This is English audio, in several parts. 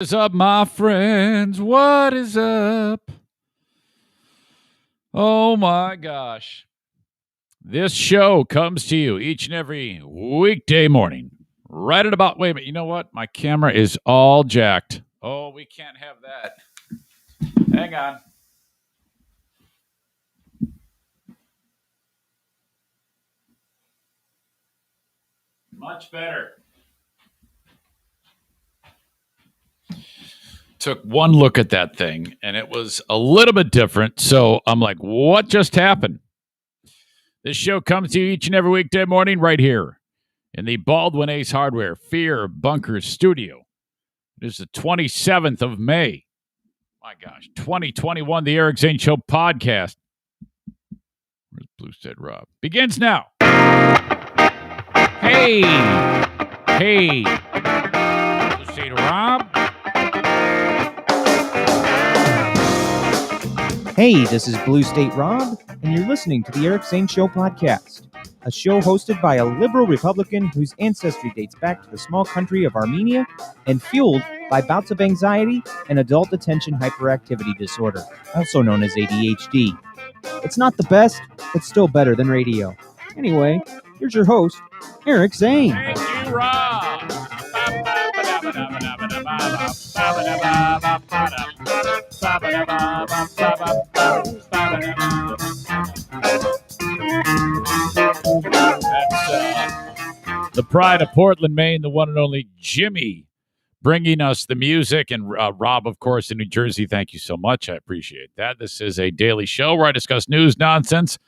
What is up, my friends? What is up? Oh my gosh. This show comes to you each and every weekday morning. Right at about, wait a minute, you know what? My camera is all jacked. Oh, we can't have that. Hang on. Much better. Took one look at that thing, and it was a little bit different. So I'm like, what just happened? This show comes to you each and every weekday morning right here in the Baldwin Ace Hardware Fear Bunker Studio. It is the 27th of May. My gosh, 2021, the Eric Zane Show podcast. Where's Blue State Rob? Begins now. Hey. Blue State Rob. Hey, this is Blue State Rob, and you're listening to the Eric Zane Show podcast, a show hosted by a liberal Republican whose ancestry dates back to the small country of Armenia and fueled by bouts of anxiety and adult attention hyperactivity disorder, also known as ADHD. It's not the best, but still better than radio. Anyway, here's your host, Eric Zane. Thank you, Rob. The pride of Portland, Maine, the one and only Jimmy, bringing us the music, and Rob, of course, in New Jersey. Thank you so much. I appreciate that. This is a daily show where I discuss news, nonsense,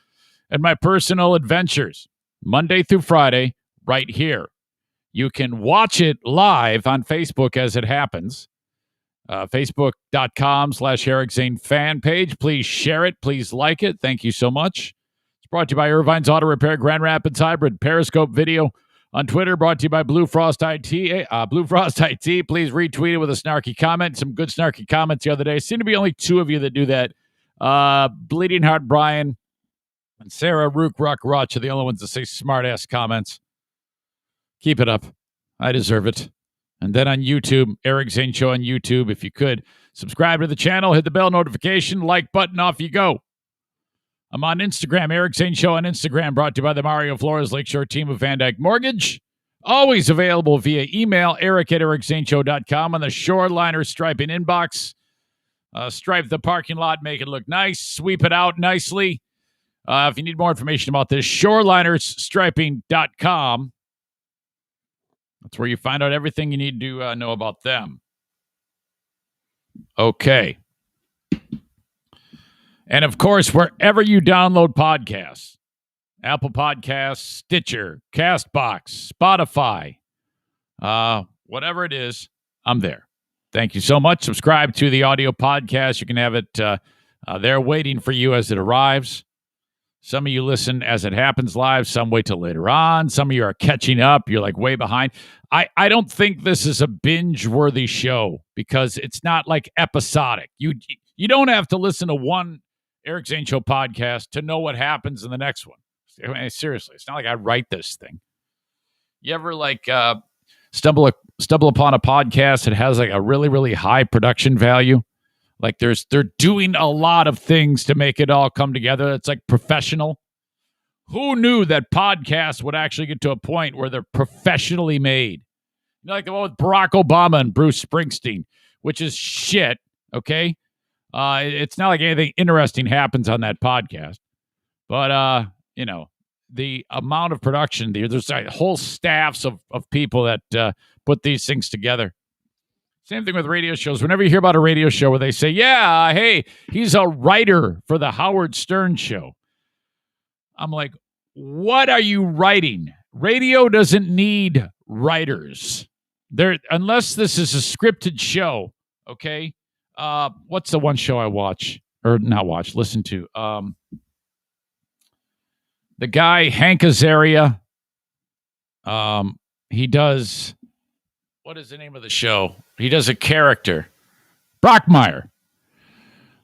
and my personal adventures, Monday through Friday, right here. You can watch it live on Facebook as it happens. Facebook.com/Eric Zane fan page. Please share it. Please like it. Thank you so much. It's brought to you by Irvine's Auto Repair, Grand Rapids Hybrid, Periscope Video. On Twitter, brought to you by Blue Frost IT. Blue Frost IT. Please retweet it with a snarky comment. Some good snarky comments the other day. Seem to be only two of you that do that. Bleeding Heart Brian and Sarah Rook Rock Roch are the only ones that say smart-ass comments. Keep it up. I deserve it. And then on YouTube, Eric Zane Show on YouTube, if you could. Subscribe to the channel, hit the bell notification, like button, off you go. I'm on Instagram, Eric Zane Show on Instagram, brought to you by the Mario Flores Lakeshore team of Van Dyke Mortgage. Always available via email, eric@ericzaneshow.com, on the Shoreliner striping inbox. Stripe the parking lot, make it look nice, sweep it out nicely. If you need more information about this, shorelinerstriping.com. That's where you find out everything you need to know about them. Okay. And, of course, wherever you download podcasts, Apple Podcasts, Stitcher, CastBox, Spotify, whatever it is, I'm there. Thank you so much. Subscribe to the audio podcast. You can have it there waiting for you as it arrives. Some of you listen as it happens live. Some wait till later on. Some of you are catching up. You're like way behind. I don't think this is a binge-worthy show because it's not like episodic. You don't have to listen to one Eric Zane Show podcast to know what happens in the next one. I mean, seriously, it's not like I write this thing. You ever like stumble upon a podcast that has like a really, really high production value? Like they're doing a lot of things to make it all come together. It's like professional. Who knew that podcasts would actually get to a point where they're professionally made? You know, like the one with Barack Obama and Bruce Springsteen, which is shit, okay? It's not like anything interesting happens on that podcast. But, the amount of production, there's whole staffs of people that put these things together. Same thing with radio shows. Whenever you hear about a radio show where they say, yeah, hey, he's a writer for the Howard Stern show. I'm like, what are you writing? Radio doesn't need writers. Unless this is a scripted show, okay? What's the one show I watch? Or not watch, listen to. The guy, Hank Azaria, he does, what is the name of the show? He does a character. Brockmire.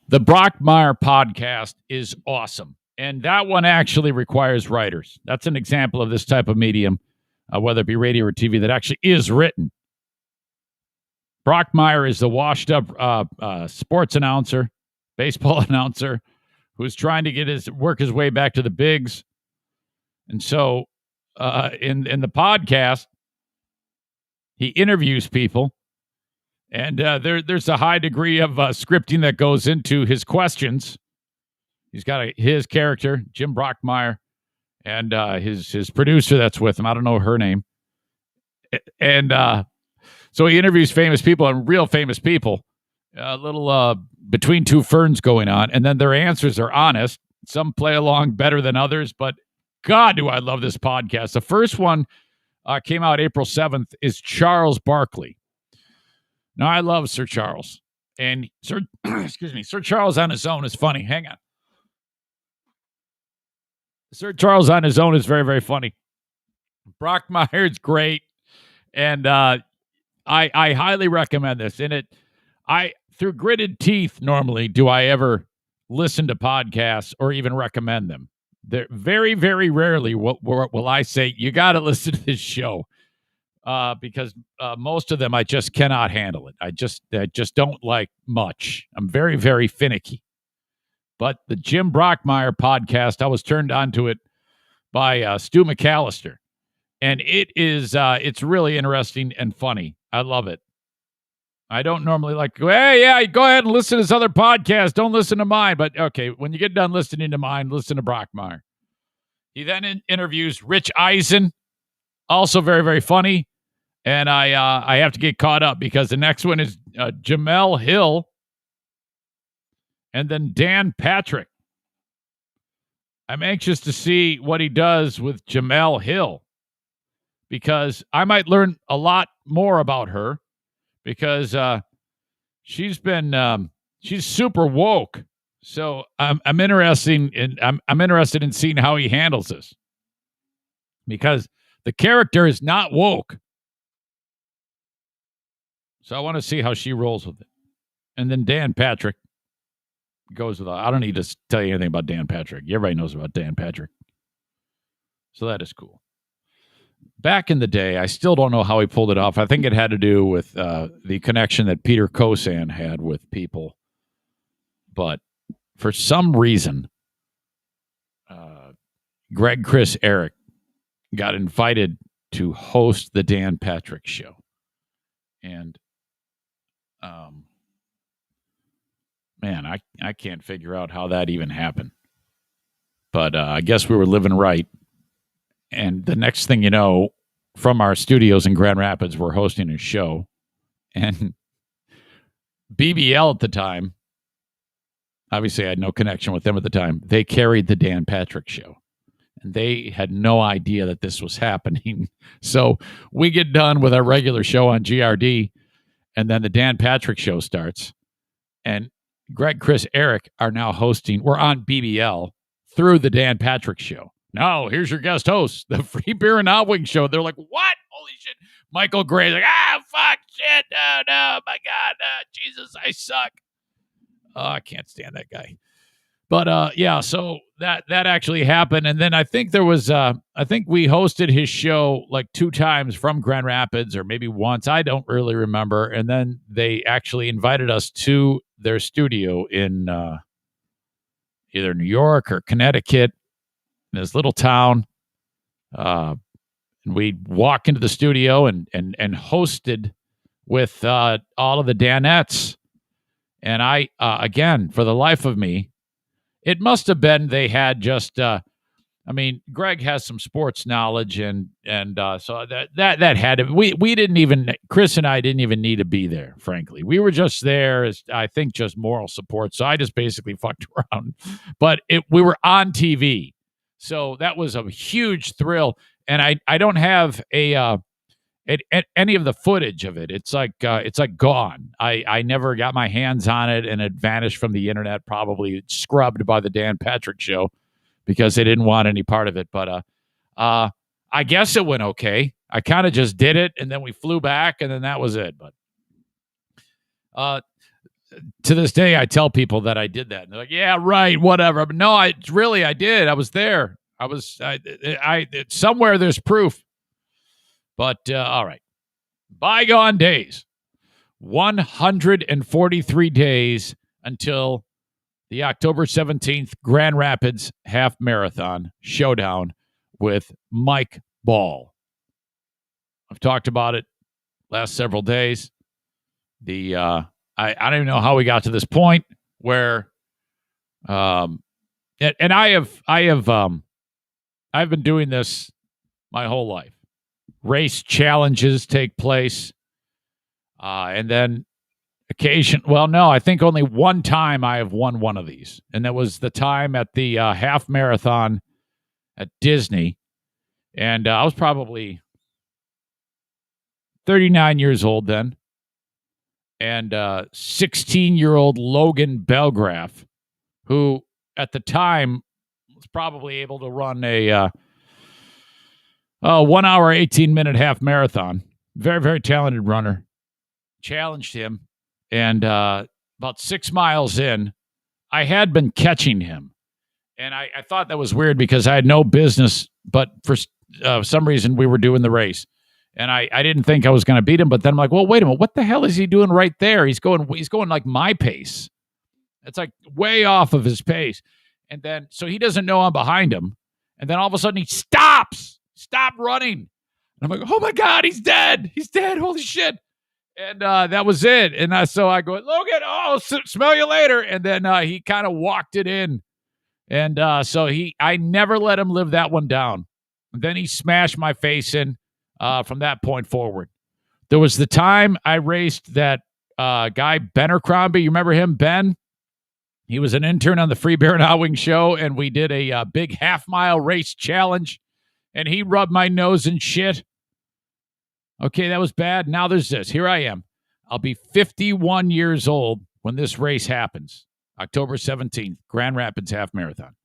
The Brockmire Podcast is awesome. And that one actually requires writers. That's an example of this type of medium, whether it be radio or TV, that actually is written. Brockmire is the washed-up sports announcer, baseball announcer, who's trying to work his way back to the bigs. And so in the podcast, he interviews people, and there's a high degree of scripting that goes into his questions. He's got his character, Jim Brockmire, and his producer that's with him. I don't know her name. And so he interviews famous people and real famous people. A little between two ferns going on, and then their answers are honest. Some play along better than others, but God, do I love this podcast. The first one came out April 7th, is Charles Barkley. Now, I love Sir Charles. And Sir Charles on his own is funny. Hang on. Sir Charles on his own is very, very funny. Brockmire's great. And I highly recommend this. Through gritted teeth, normally, do I ever listen to podcasts or even recommend them. They're very, very rarely will I say, you got to listen to this show, because most of them I just cannot handle it. I just don't like much. I'm very, very finicky. But the Jim Brockmire podcast, I was turned on to it by Stu McAllister. And it's really interesting and funny. I love it. I don't normally like to go, hey, yeah, go ahead and listen to this other podcast. Don't listen to mine. But, okay, when you get done listening to mine, listen to Brockmire. He then interviews Rich Eisen, also very, very funny. And I have to get caught up because the next one is Jamel Hill and then Dan Patrick. I'm anxious to see what he does with Jamel Hill because I might learn a lot more about her. Because she's super woke, so I'm interested in seeing how he handles this. Because the character is not woke, so I want to see how she rolls with it. And then Dan Patrick goes with. I don't need to tell you anything about Dan Patrick. Everybody knows about Dan Patrick, so that is cool. Back in the day, I still don't know how he pulled it off. I think it had to do with the connection that Peter Kosan had with people. But for some reason, Greg, Chris, Eric got invited to host the Dan Patrick Show. And, man, I can't figure out how that even happened. But I guess we were living right. And the next thing you know, from our studios in Grand Rapids, we're hosting a show. And BBL at the time, obviously I had no connection with them at the time, they carried the Dan Patrick Show. And they had no idea that this was happening. So we get done with our regular show on GRD, and then the Dan Patrick Show starts. And Greg, Chris, Eric are now hosting. We're on BBL through the Dan Patrick Show. No, here's your guest host, the Free Beer and Hot Wings Show. They're like, what? Holy shit. Michael Gray's like, fuck, shit, no, my God, Jesus, I suck. I can't stand that guy. But, yeah, so that actually happened. And then I think there was, I think we hosted his show like 2 times from Grand Rapids or maybe once. I don't really remember. And then they actually invited us to their studio in either New York or Connecticut. This little town, and we walk into the studio and hosted with all of the Danettes. And I again, for the life of me, it must have been they had just. Greg has some sports knowledge, and so that had to. We didn't even. Chris and I didn't even need to be there. Frankly, we were just there as I think just moral support. So I just basically fucked around, but we were on TV. So that was a huge thrill, and I don't have any of the footage of it. It's like gone. I never got my hands on it, and it vanished from the internet, probably scrubbed by the Dan Patrick Show because they didn't want any part of it. But I guess it went okay. I kind of just did it, and then we flew back, and then that was it. But to this day, I tell people that I did that. And they're like, yeah, right, whatever. But no, I did. I was there. I somewhere there's proof. But, all right. Bygone days. 143 days until the October 17th Grand Rapids Half Marathon Showdown with Mike Ball. I've talked about it last several days. I don't even know how we got to this point where, and I've been doing this my whole life. Race challenges take place, and then I think only one time I have won one of these, and that was the time at the half marathon at Disney, and I was probably 39 years old then, and 16-year-old Logan Belgraf, who at the time was probably able to run a 1 hour, 18-minute half marathon. Very, very talented runner. Challenged him. And about 6 miles in, I had been catching him. And I thought that was weird because I had no business, but for some reason we were doing the race. And I didn't think I was going to beat him, but then I'm like, well, wait a minute, what the hell is he doing right there? He's going like my pace. It's like way off of his pace. And then, so he doesn't know I'm behind him. And then all of a sudden he stops running. And I'm like, oh my God, he's dead. He's dead. Holy shit. And that was it. And so I go, Logan, smell you later. And then he kind of walked it in. And so I never let him live that one down. And then he smashed my face in from that point forward. There was the time I raced that guy, Benner Crombie. You remember him, Ben? He was an intern on the Free Beer and Hot Wing show, and we did a big half-mile race challenge, and he rubbed my nose in shit. Okay, that was bad. Now there's this. Here I am. I'll be 51 years old when this race happens. October 17th, Grand Rapids Half Marathon.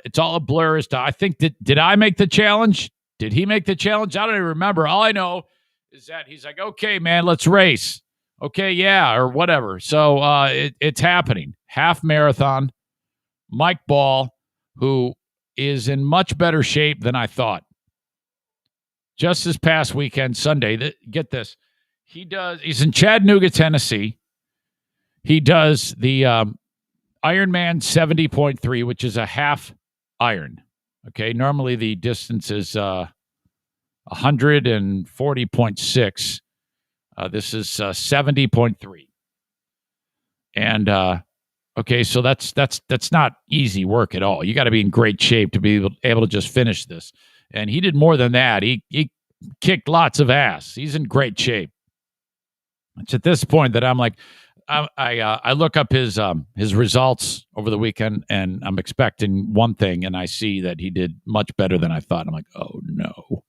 It's all a blur as to, I think, did I make the challenge? Did he make the challenge? I don't even remember. All I know is that he's like, okay, man, let's race. Okay, yeah, or whatever. So it's happening. Half marathon. Mike Ball, who is in much better shape than I thought. Just this past weekend, Sunday, get this. He's in Chattanooga, Tennessee. He does the Ironman 70.3, which is a half iron. Okay, normally the distance is 140.6. This is 70.3. And okay, so that's not easy work at all. You got to be in great shape to be able to just finish this. And he did more than that. He kicked lots of ass. He's in great shape. It's at this point that I'm like, I look up his results over the weekend, and I'm expecting one thing, and I see that he did much better than I thought. I'm like, oh no,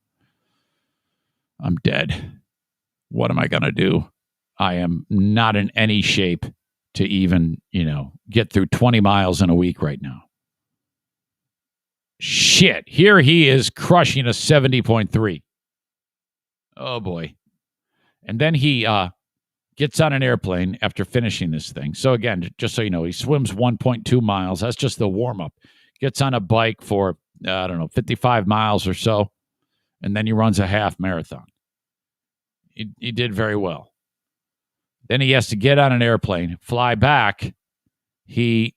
I'm dead. What am I going to do? I am not in any shape to even, get through 20 miles in a week right now. Shit. Here he is crushing a 70.3. Oh boy. And then he gets on an airplane after finishing this thing. So again, just so you know, he swims 1.2 miles. That's just the warm-up. Gets on a bike for, 55 miles or so. And then he runs a half marathon. He did very well. Then he has to get on an airplane, fly back. He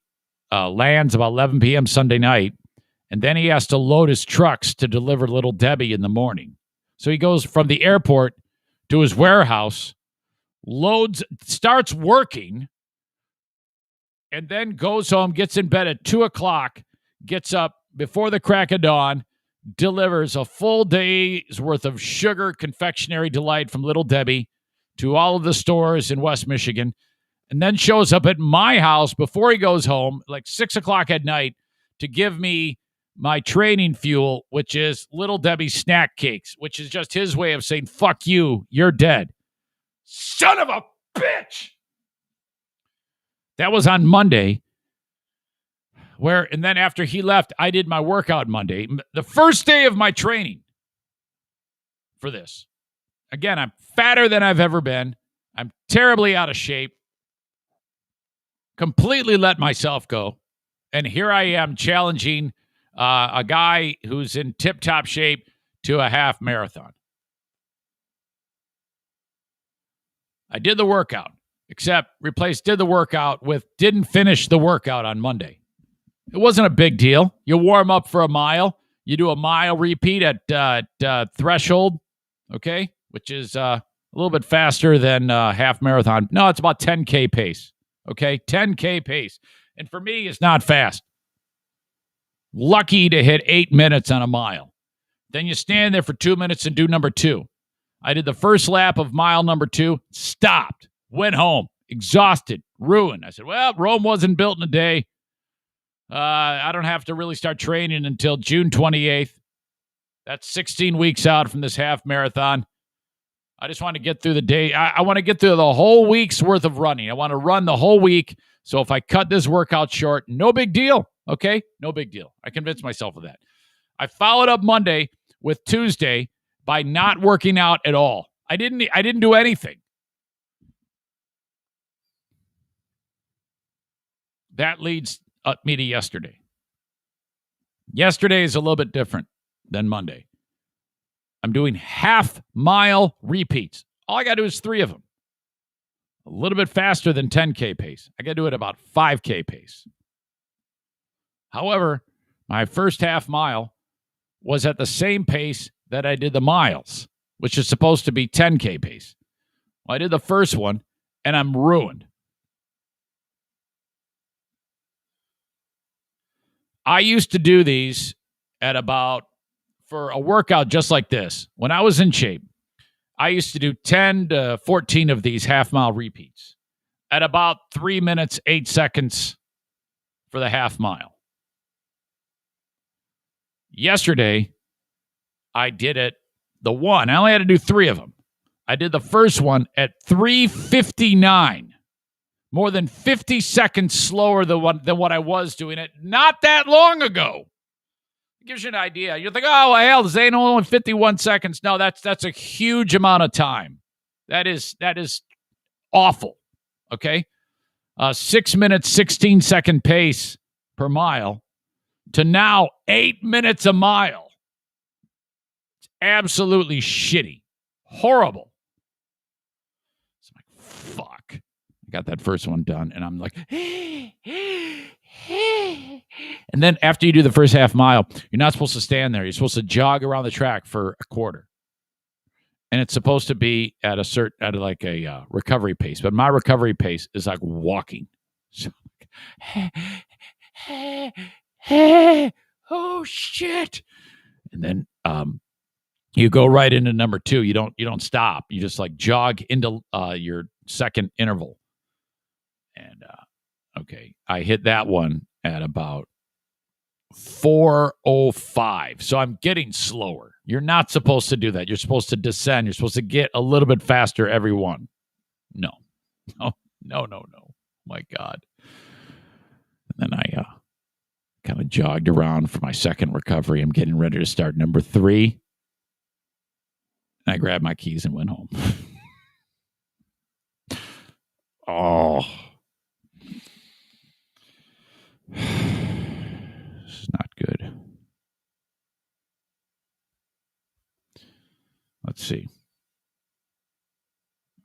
lands about 11 p.m. Sunday night, and then he has to load his trucks to deliver Little Debbie in the morning. So he goes from the airport to his warehouse, starts working, and then goes home, gets in bed at 2 o'clock, gets up before the crack of dawn, delivers a full day's worth of sugar confectionery delight from Little Debbie to all of the stores in West Michigan, and then shows up at my house before he goes home, like 6 o'clock at night, to give me my training fuel, which is Little Debbie snack cakes, which is just his way of saying, fuck you, you're dead. Son of a bitch! That was on Monday. And then after he left, I did my workout Monday, the first day of my training for this. Again, I'm fatter than I've ever been. I'm terribly out of shape. Completely let myself go. And here I am challenging a guy who's in tip-top shape to a half marathon. I did the workout, except did the workout with didn't finish the workout on Monday. It wasn't a big deal. You warm up for a mile. You do a mile repeat at threshold, okay, which is a little bit faster than half marathon. No, it's about 10K pace, okay, 10K pace. And for me, it's not fast. Lucky to hit 8 minutes on a mile. Then you stand there for 2 minutes and do number 2. I did the first lap of mile number 2, stopped, went home, exhausted, ruined. I said, well, Rome wasn't built in a day. I don't have to really start training until June 28th. That's 16 weeks out from this half marathon. I just want to get through the day. I want to get through the whole week's worth of running. I want to run the whole week. So if I cut this workout short, no big deal. Okay? No big deal. I convinced myself of that. I followed up Monday with Tuesday by not working out at all. I didn't do anything. That leads me to yesterday. Yesterday is a little bit different than Monday. I'm doing half-mile repeats. All I got to do is 3 of them. A little bit faster than 10K pace. I got to do it about 5K pace. However, my first half mile was at the same pace that I did the miles, which is supposed to be 10K pace. Well, I did the first one, and I'm ruined. I used to do these for a workout just like this. When I was in shape, I used to do 10 to 14 of these half-mile repeats at about 3 minutes, 8 seconds for the half mile. Yesterday, I did it, I only had to do 3 of them. I did the first one at 3:59, more than 50 seconds slower than what I was doing it not that long ago. It gives you an idea. You think, oh, well, hell, this ain't only 51 seconds. No, that's a huge amount of time. That is awful, okay? 6 minutes, 16-second pace per mile to now 8 minutes a mile. It's absolutely shitty. Horrible. It's like, fuck. I got that first one done, and I'm like, and then after you do the first half mile, you're not supposed to stand there. You're supposed to jog around the track for a quarter. And it's supposed to be at a recovery pace. But my recovery pace is like walking. So, oh shit. And then you go right into number 2. You don't stop. You just like jog into your second interval. And okay, I hit that one at about 4:05. So I'm getting slower. You're not supposed to do that. You're supposed to descend. You're supposed to get a little bit faster every one. No. My God. And then I kind of jogged around for my second recovery. I'm getting ready to start number 3. And I grabbed my keys and went home. Oh. This is not good. Let's see.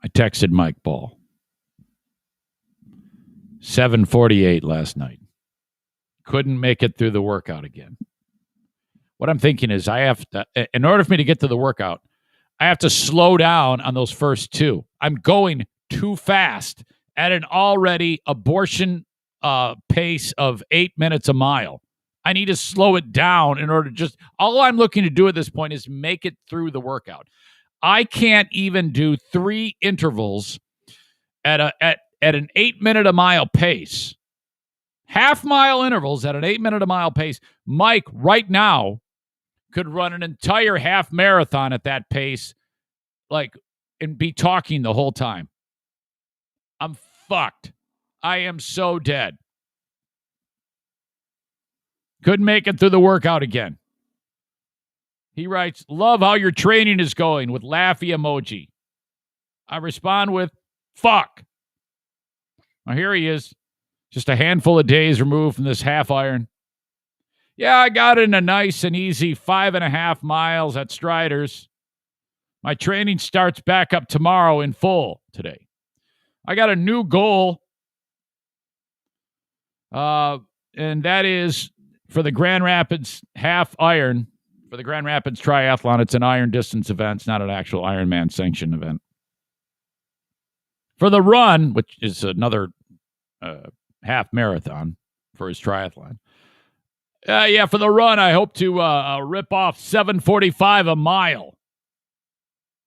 I texted Mike Ball. 7:48 last night. Couldn't make it through the workout again. What I'm thinking is I have to, in order for me to get to the workout, I have to slow down on those first 2. I'm going too fast at an already abortion pace of 8 minutes a mile. I need to slow it down in order to all I'm looking to do at this point is make it through the workout. I can't even do 3 intervals at an 8 minute a mile pace. Half mile intervals at an 8 minute a mile pace. Mike right now could run an entire half marathon at that pace, and be talking the whole time. I'm fucked. I am so dead. Couldn't make it through the workout again. He writes, love how your training is going with laughy emoji. I respond with, fuck. Now here he is, just a handful of days removed from this half iron. Yeah, I got in a nice and easy 5.5 miles at Strider's. My training starts back up tomorrow in full today. I got a new goal. And that is for the Grand Rapids half iron, for the Grand Rapids Triathlon. It's an iron distance event. It's not an actual Ironman sanctioned event. For the run, which is another half marathon for his triathlon. For the run, I hope to rip off 7:45 a mile.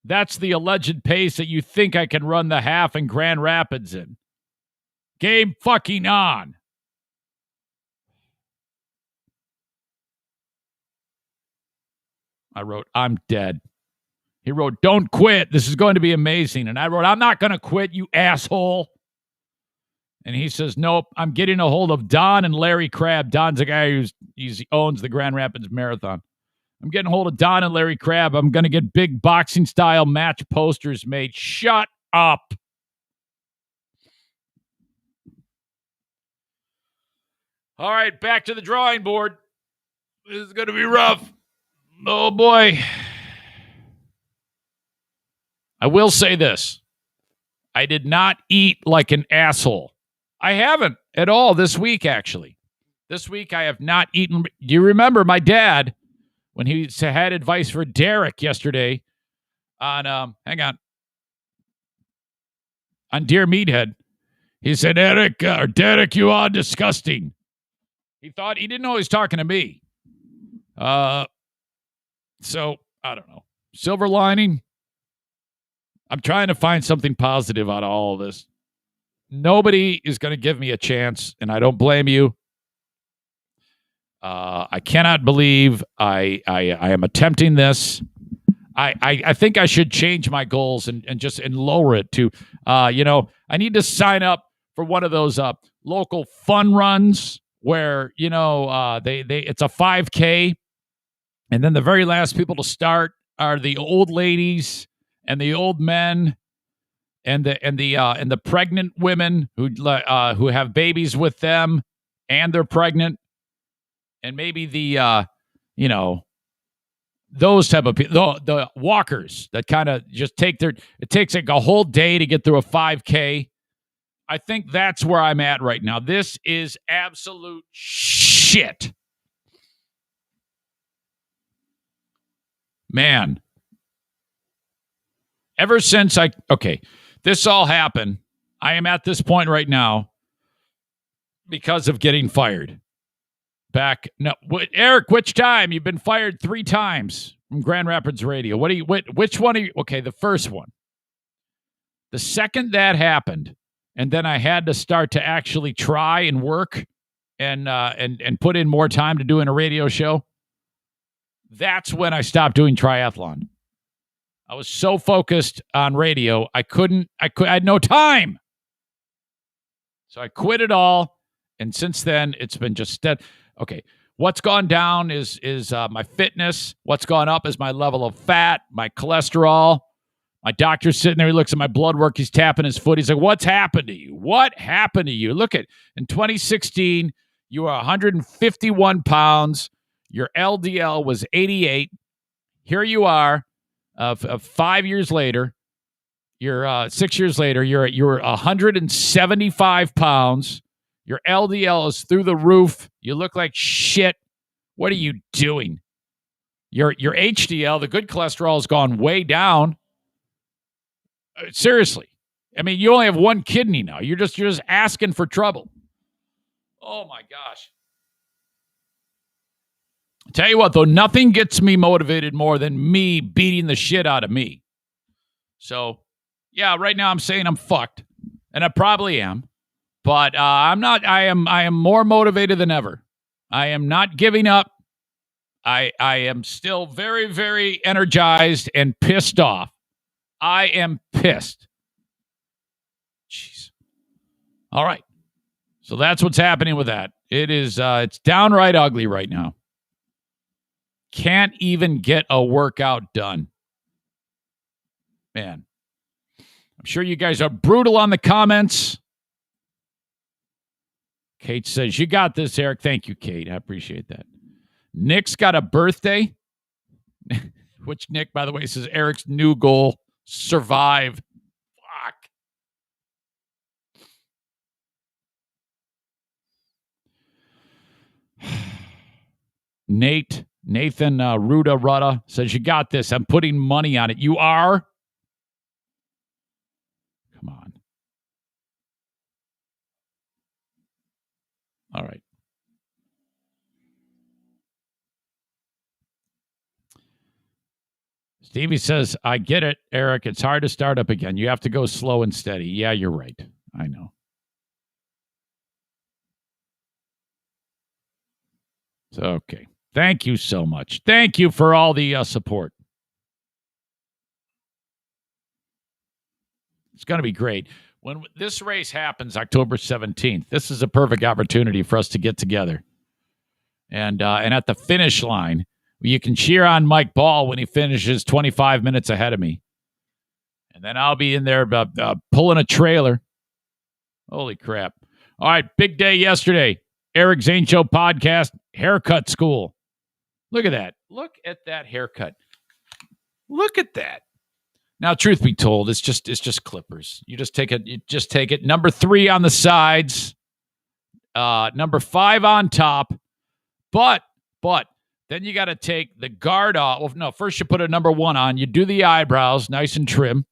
That's the alleged pace that you think I can run the half in Grand Rapids in. Game fucking on. I wrote, I'm dead. He wrote, don't quit. This is going to be amazing. And I wrote, I'm not going to quit, you asshole. And he says, nope, I'm getting a hold of Don and Larry Crabb. Don's a guy who owns the Grand Rapids Marathon. I'm getting a hold of Don and Larry Crabb. I'm going to get big boxing-style match posters made. Shut up. All right, back to the drawing board. This is going to be rough. Oh, boy. I will say this. I did not eat like an asshole. I haven't at all this week, actually. This week, I have not eaten. Do you remember my dad, when he had advice for Derek yesterday on, on Dear Meathead, he said, Derek, you are disgusting. He didn't know he was talking to me. So, I don't know. Silver lining. I'm trying to find something positive out of all of this. Nobody is going to give me a chance, and I don't blame you. I cannot believe I am attempting this. I think I should change my goals and lower it to, I need to sign up for one of those local fun runs where, it's a 5K, and then the very last people to start are the old ladies and the old men and the pregnant women who have babies with them and they're pregnant, and maybe those type of people, the walkers that kind of just it takes like a whole day to get through a 5K. I think that's where I'm at right now. This is absolute shit. Man. Ever since this all happened, I am at this point right now because of getting fired. Eric, which time? You've been fired 3 times from Grand Rapids Radio. Which one are you? Okay, the first one. The second that happened, and then I had to start to actually try and work and put in more time to doing a radio show. That's when I stopped doing triathlon. I was so focused on radio, I had no time. So I quit it all, and since then it's been just okay. What's gone down is my fitness. What's gone up is my level of fat, my cholesterol. My doctor's sitting there. He looks at my blood work. He's tapping his foot. He's like, "What's happened to you? What happened to you? Look at in 2016, you were 151 pounds. Your LDL was 88. Here you are." 5 years later, you're 6 years later, you're 175 pounds. Your LDL is through the roof. You look like shit. What are you doing? Your HDL, the good cholesterol, has gone way down. Seriously. I mean, you only have one kidney now. You're just asking for trouble. Oh my gosh. Tell you what, though, nothing gets me motivated more than me beating the shit out of me. So, yeah, right now I'm saying I'm fucked, and I probably am, but I'm not. I am more motivated than ever. I am not giving up. I am still very, very energized and pissed off. I am pissed. Jeez. All right. So that's what's happening with that. It is. It's downright ugly right now. Can't even get a workout done. Man, I'm sure you guys are brutal on the comments. Kate says, you got this, Eric. Thank you, Kate. I appreciate that. Nick's got a birthday, which Nick, by the way, says Eric's new goal, survive. Fuck. Nathan Ruda Rudda says, you got this. I'm putting money on it. You are? Come on. All right. Stevie says, I get it, Eric. It's hard to start up again. You have to go slow and steady. Yeah, you're right. I know. So, okay. Thank you so much. Thank you for all the support. It's going to be great. When this race happens October 17th, this is a perfect opportunity for us to get together. And at the finish line, you can cheer on Mike Ball when he finishes 25 minutes ahead of me. And then I'll be in there pulling a trailer. Holy crap. All right, big day yesterday. Eric Zane Show podcast, haircut school. Look at that. Look at that haircut. Look at that. Now, truth be told, it's just clippers. You just take it. Number 3 on the sides, number 5 on top. But then you got to take the guard off. Well, no, first you put a number 1 on. You do the eyebrows, nice and trim.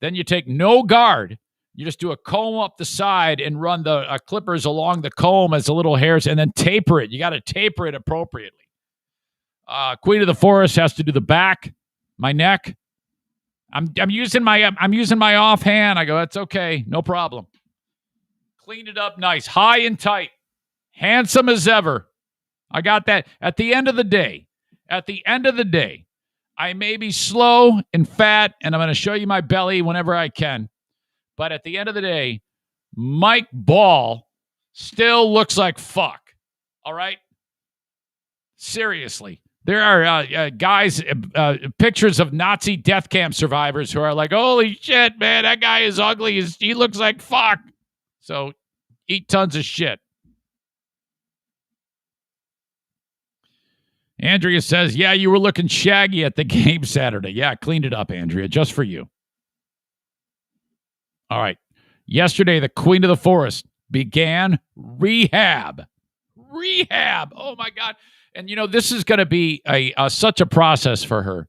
Then you take no guard. You just do a comb up the side and run the clippers along the comb as the little hairs, and then taper it. You got to taper it appropriately. Queen of the Forest has to do the back, my neck. I'm using my offhand. I go, that's okay, no problem. Clean it up nice, high and tight, handsome as ever. I got that. At the end of the day, I may be slow and fat, and I'm going to show you my belly whenever I can. But at the end of the day, Mike Ball still looks like fuck. All right? Seriously. There are guys, pictures of Nazi death camp survivors who are like, holy shit, man, that guy is ugly. He looks like fuck. So eat tons of shit. Andrea says, yeah, you were looking shaggy at the game Saturday. Yeah, I cleaned it up, Andrea, just for you. All right. Yesterday, the Queen of the Forest began rehab. Oh, my God. And, this is going to be such a process for her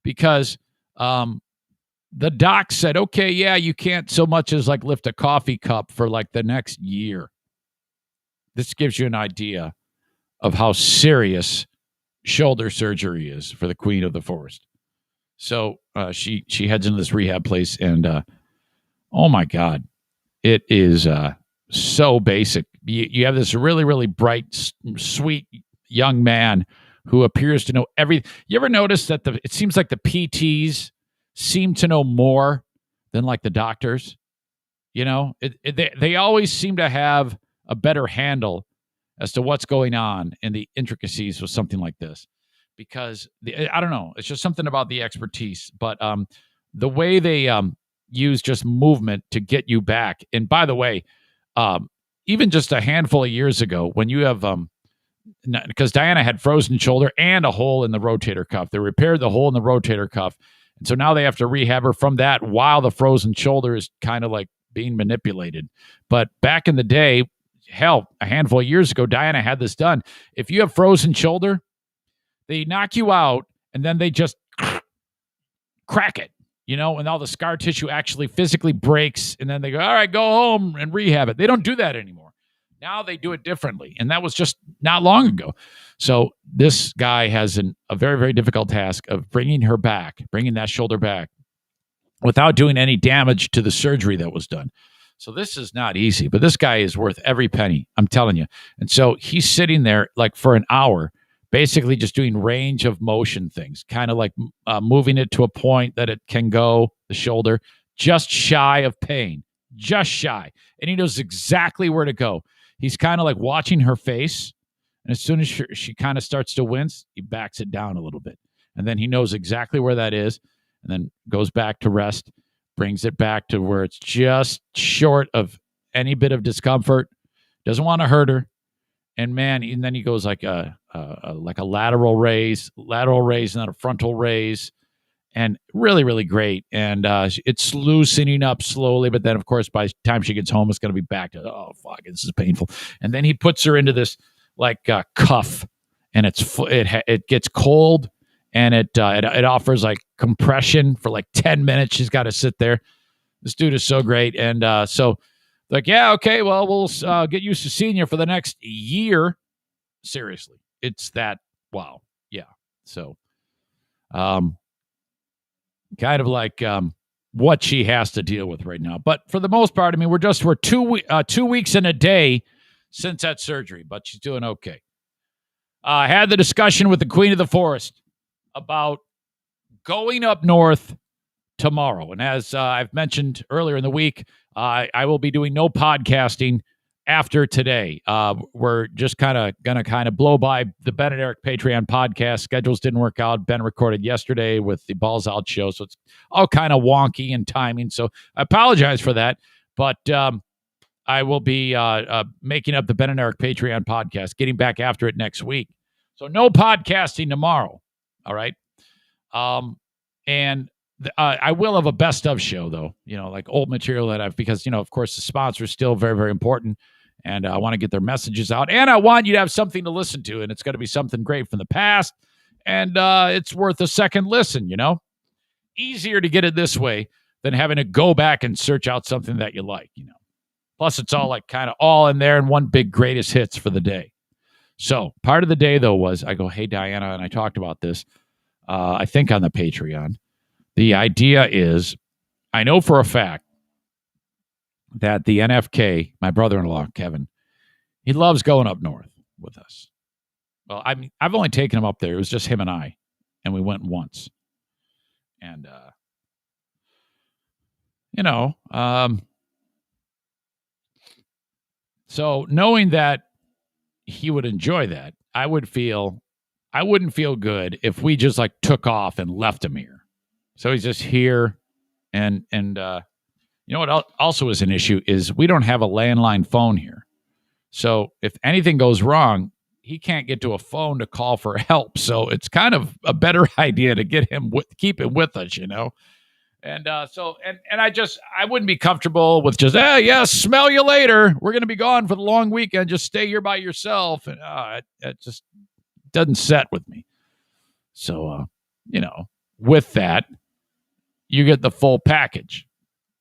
because the doc said, okay, yeah, you can't so much as like lift a coffee cup for like the next year. This gives you an idea of how serious shoulder surgery is for the Queen of the Forest. So she heads into this rehab place and oh my God, it is so basic. You have this really, really bright, sweet young man who appears to know everything. You ever notice that it seems like the PTs seem to know more than like the doctors? They always seem to have a better handle as to what's going on in the intricacies of something like this. Because, I don't know, it's just something about the expertise. But the way they use just movement to get you back. And by the way, even just a handful of years ago, when you have, because Diana had frozen shoulder and a hole in the rotator cuff. They repaired the hole in the rotator cuff. And so now they have to rehab her from that while the frozen shoulder is kind of like being manipulated. But back in the day, hell, a handful of years ago, Diana had this done. If you have frozen shoulder, they knock you out and then they just crack it, and all the scar tissue actually physically breaks. And then they go, all right, go home and rehab it. They don't do that anymore. Now they do it differently. And that was just not long ago. So this guy has a very, very difficult task of bringing that shoulder back without doing any damage to the surgery that was done. So this is not easy, but this guy is worth every penny, I'm telling you. And so he's sitting there like for an hour, basically just doing range of motion things, kind of like moving it to a point that it can go, the shoulder, just shy of pain, just shy. And he knows exactly where to go. He's kind of like watching her face. And as soon as she kind of starts to wince, he backs it down a little bit. And then he knows exactly where that is and then goes back to rest, brings it back to where it's just short of any bit of discomfort, doesn't want to hurt her. And then he goes like a lateral raise, not a frontal raise, and really, really great. And it's loosening up slowly, but then of course by the time she gets home, it's going to be back to, oh fuck, this is painful. And then he puts her into this like cuff, and it gets cold, and it offers like compression for like 10 minutes. She's got to sit there. This dude is so great. And so like, yeah, okay, well, we'll get used to seeing you for the next year. Seriously. It's that, wow. Yeah. So kind of like what she has to deal with right now. But for the most part, I mean, we're 2 weeks and a day since that surgery, but she's doing okay. I had the discussion with the Queen of the Forest about going up north tomorrow. And as I've mentioned earlier in the week, I will be doing no podcasting after today. We're just going to blow by the Ben and Eric Patreon podcast. Schedules didn't work out. Ben recorded yesterday with the Balls Out show, so it's all kind of wonky in timing. So I apologize for that, but I will be making up the Ben and Eric Patreon podcast, getting back after it next week. So no podcasting tomorrow. All right. And I will have a best of show though, like old material that because, of course the sponsor is still very, very important, and I want to get their messages out, and I want you to have something to listen to, and it's going to be something great from the past, and it's worth a second listen, easier to get it this way than having to go back and search out something that you like, plus it's all like kind of all in there in one big greatest hits for the day. So part of the day though was I go, hey Diana, and I talked about this, I think on the Patreon. The idea is, I know for a fact that the NFK, my brother-in-law, Kevin, he loves going up north with us. Well, I mean, I've only taken him up there. It was just him and I, and we went once. And, so knowing that he would enjoy that, I wouldn't feel good if we just like took off and left him here. So he's just here, and what also is an issue is we don't have a landline phone here. So if anything goes wrong, he can't get to a phone to call for help. So it's kind of a better idea to get him keep him with us, And I wouldn't be comfortable with just, smell you later. We're going to be gone for the long weekend. Just stay here by yourself. And it just doesn't set with me. So, with that, you get the full package,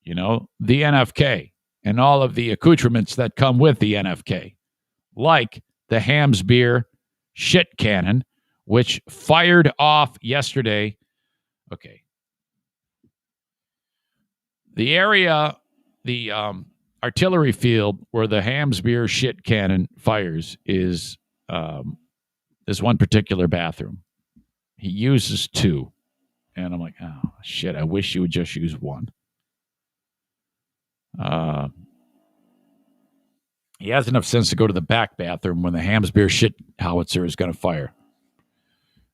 the NFK and all of the accoutrements that come with the NFK, like the Hams beer shit cannon, which fired off yesterday. Okay. The area, the artillery field where the Hams beer shit cannon fires is this one particular bathroom. He uses two. And I'm like, oh, shit, I wish you would just use one. He has enough sense to go to the back bathroom when the Hams beer shit howitzer is going to fire.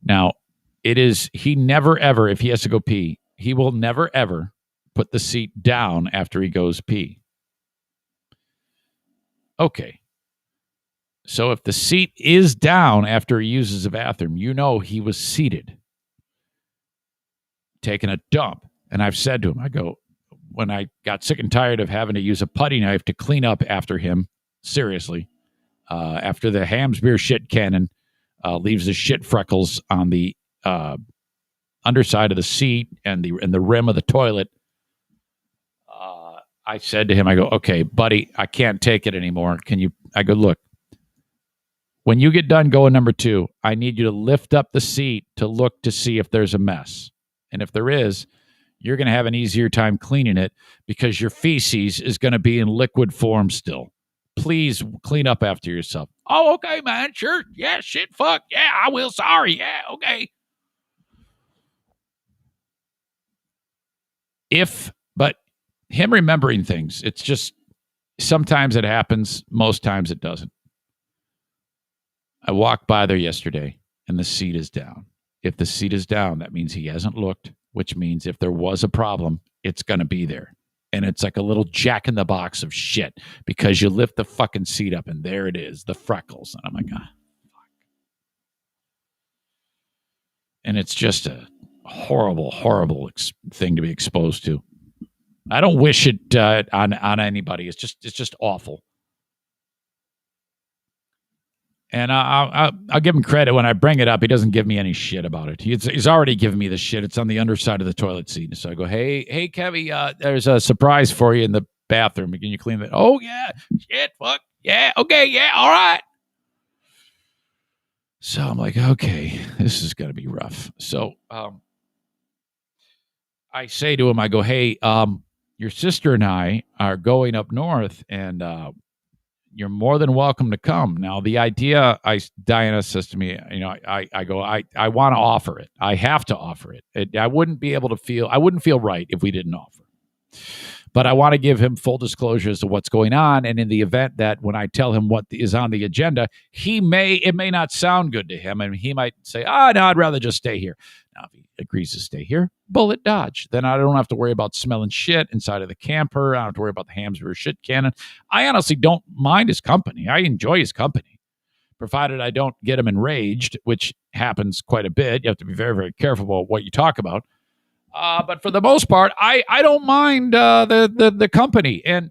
Now, he never, ever, if he has to go pee, he will never, ever put the seat down after he goes pee. Okay. So if the seat is down after he uses the bathroom, he was seated, taking a dump. And I've said to him, I go, when I got sick and tired of having to use a putty knife to clean up after him, seriously, after the Hams beer shit cannon leaves the shit freckles on the underside of the seat and the rim of the toilet, I said to him, I go, okay, buddy, I can't take it anymore. I go, look, when you get done going number 2, I need you to lift up the seat to look to see if there's a mess. And if there is, you're going to have an easier time cleaning it because your feces is going to be in liquid form still. Please clean up after yourself. Oh, okay, man. Sure. Yeah, shit, fuck. Yeah, I will. Sorry. Yeah, okay. But him remembering things, it's just sometimes it happens. Most times it doesn't. I walked by there yesterday and the seat is down. If the seat is down, that means he hasn't looked, which means if there was a problem, it's going to be there. And it's like a little jack-in-the-box of shit because you lift the fucking seat up and there it is, the freckles. And I'm like, fuck. And it's just a horrible, horrible thing to be exposed to. I don't wish it on anybody. It's just awful. And I'll give him credit when I bring it up. He doesn't give me any shit about it. He's already given me the shit. It's on the underside of the toilet seat. So I go, hey, Kevy, there's a surprise for you in the bathroom. Can you clean it? Oh, yeah. Shit, fuck. Yeah. Okay. Yeah. All right. So I'm like, okay, this is going to be rough. So I say to him, I go, hey, your sister and I are going up north, and you're more than welcome to come. Now, the idea, Diana says to me, I go, I want to offer it. I have to offer it. I wouldn't feel right if we didn't offer. But I want to give him full disclosure as to what's going on. And in the event that when I tell him what is on the agenda, it may not sound good to him. And he might say, no, I'd rather just stay here. Now, if he agrees to stay here, bullet dodge. Then I don't have to worry about smelling shit inside of the camper. I don't have to worry about the Hamsburger shit cannon. I honestly don't mind his company. I enjoy his company, provided I don't get him enraged, which happens quite a bit. You have to be very, very careful about what you talk about. But for the most part, I don't mind the company. And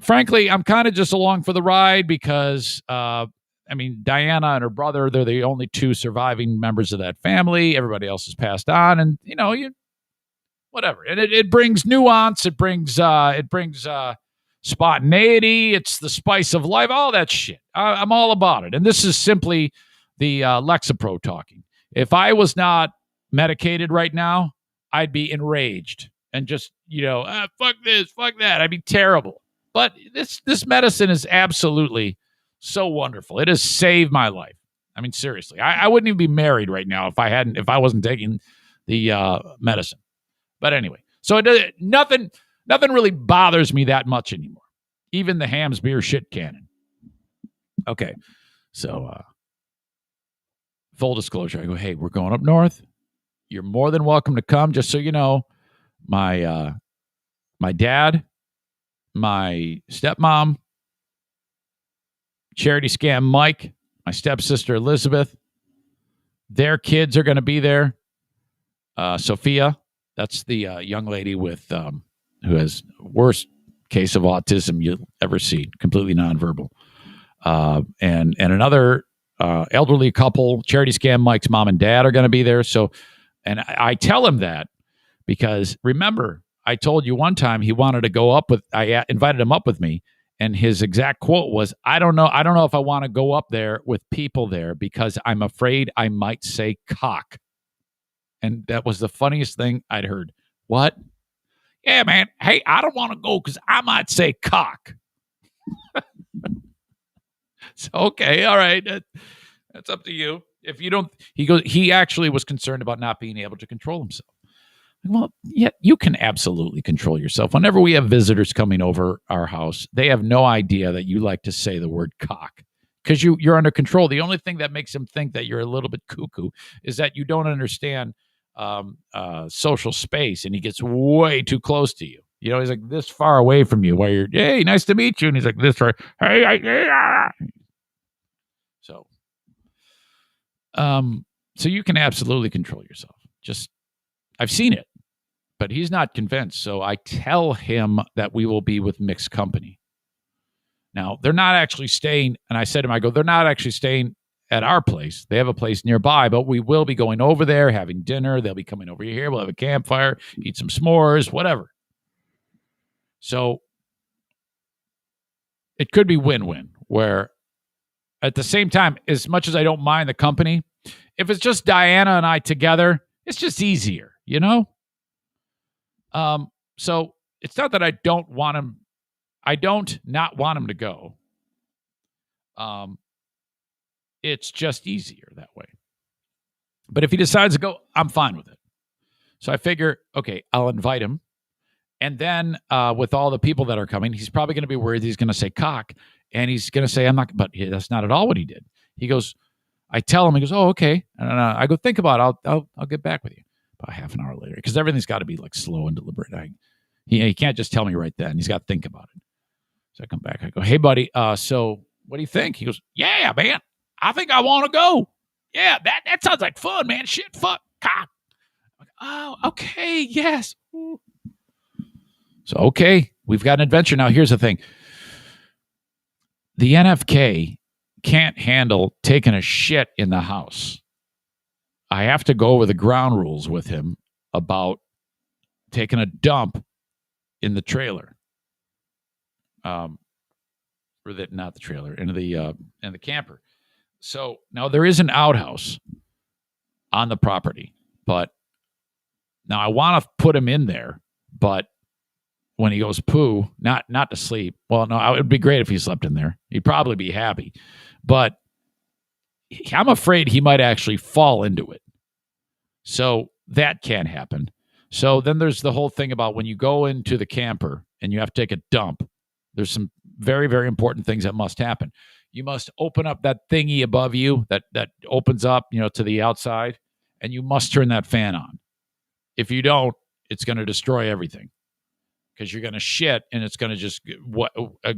frankly, I'm kind of just along for the ride because, Diana and her brother, they're the only two surviving members of that family. Everybody else has passed on. And, whatever. And it brings nuance. It brings spontaneity. It's the spice of life, all that shit. I'm all about it. And this is simply the Lexapro talking. If I was not medicated right now, I'd be enraged and just, fuck this, fuck that. I'd be terrible. But this medicine is absolutely so wonderful. It has saved my life. I mean, seriously, I wouldn't even be married right now if I wasn't taking the medicine. But anyway, so nothing really bothers me that much anymore. Even the Ham's beer shit cannon. Okay, so full disclosure, I go, hey, we're going up north. You're more than welcome to come. Just so you know, my dad, my stepmom, charity scam Mike, my stepsister Elizabeth, their kids are going to be there. Sophia, that's the young lady with who has worst case of autism you'll ever see, completely nonverbal, and another elderly couple, charity scam Mike's mom and dad are going to be there. So. And I tell him that because, remember, I told you one time he wanted to go up with, I invited him up with me, and his exact quote was, I don't know if I want to go up there with people there because I'm afraid I might say cock. And that was the funniest thing I'd heard. What? Yeah, man. Hey, I don't want to go because I might say cock. So, okay, all right. That's up to you. If you don't, he actually was concerned about not being able to control himself. Well, yeah, you can absolutely control yourself. Whenever we have visitors coming over our house, they have no idea that you like to say the word cock because you're under control. The only thing that makes them think that you're a little bit cuckoo is that you don't understand social space, and he gets way too close to you. He's like this far away from you, where you're, hey, nice to meet you, and he's like this far, hey. So you can absolutely control yourself. Just, I've seen it, but he's not convinced. So I tell him that we will be with mixed company. Now, they're not actually staying, and I said to him, they're not actually staying at our place. They have a place nearby, but we will be going over there, having dinner. They'll be coming over here. We'll have a campfire, eat some s'mores, whatever. So it could be win-win, where at the same time, as much as I don't mind the company, if it's just Diana and I together, it's just easier, So it's not that I don't want him. I don't not want him to go. It's just easier that way. But if he decides to go, I'm fine with it. So I figure, okay, I'll invite him. And then with all the people that are coming, he's probably going to be worried he's going to say cock. And he's going to say, I'm not, but that's not at all what he did. He goes, I tell him, he goes, oh, okay. And I go, think about it. I'll get back with you about half an hour later. Because everything's got to be like slow and deliberate. He can't just tell me right then. He's got to think about it. So I come back. I go, hey, buddy, so what do you think? He goes, yeah, man, I think I want to go. Yeah, that sounds like fun, man. Shit, fuck, cock. I'm like, oh, okay, yes. So, okay, we've got an adventure. Now, here's the thing. The NFK can't handle taking a shit in the house. I have to go over the ground rules with him about taking a dump in the trailer. Not the trailer, in the camper. So now there is an outhouse on the property, but now I want to put him in there, but when he goes poo, not to sleep. Well, no, it would be great if he slept in there. He'd probably be happy, but I'm afraid he might actually fall into it. So that can't happen. So then there's the whole thing about when you go into the camper and you have to take a dump, there's some very, very important things that must happen. You must open up that thingy above you that opens up, to the outside, and you must turn that fan on. If you don't, it's going to destroy everything because you're going to shit and it's going to just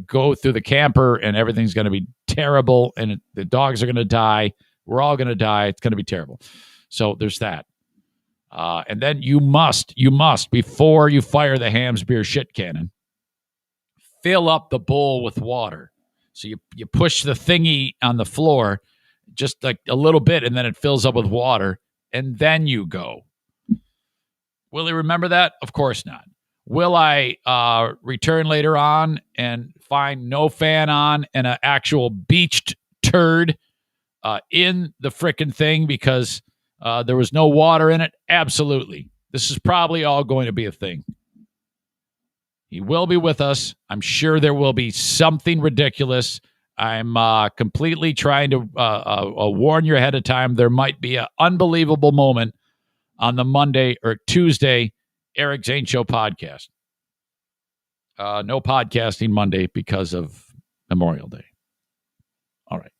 go through the camper and everything's going to be terrible and the dogs are going to die. We're all going to die. It's going to be terrible. So there's that. And then you must, before you fire the Hamm's beer shit cannon, fill up the bowl with water. So you push the thingy on the floor just like a little bit, and then it fills up with water, and then you go. Will he remember that? Of course not. Will I return later on and find no fan on and an actual beached turd in the frickin' thing because there was no water in it? Absolutely. This is probably all going to be a thing. He will be with us. I'm sure there will be something ridiculous. I'm completely trying to warn you ahead of time. There might be an unbelievable moment on the Monday or Tuesday Eric Zane Show podcast. No podcasting Monday because of Memorial Day. All right.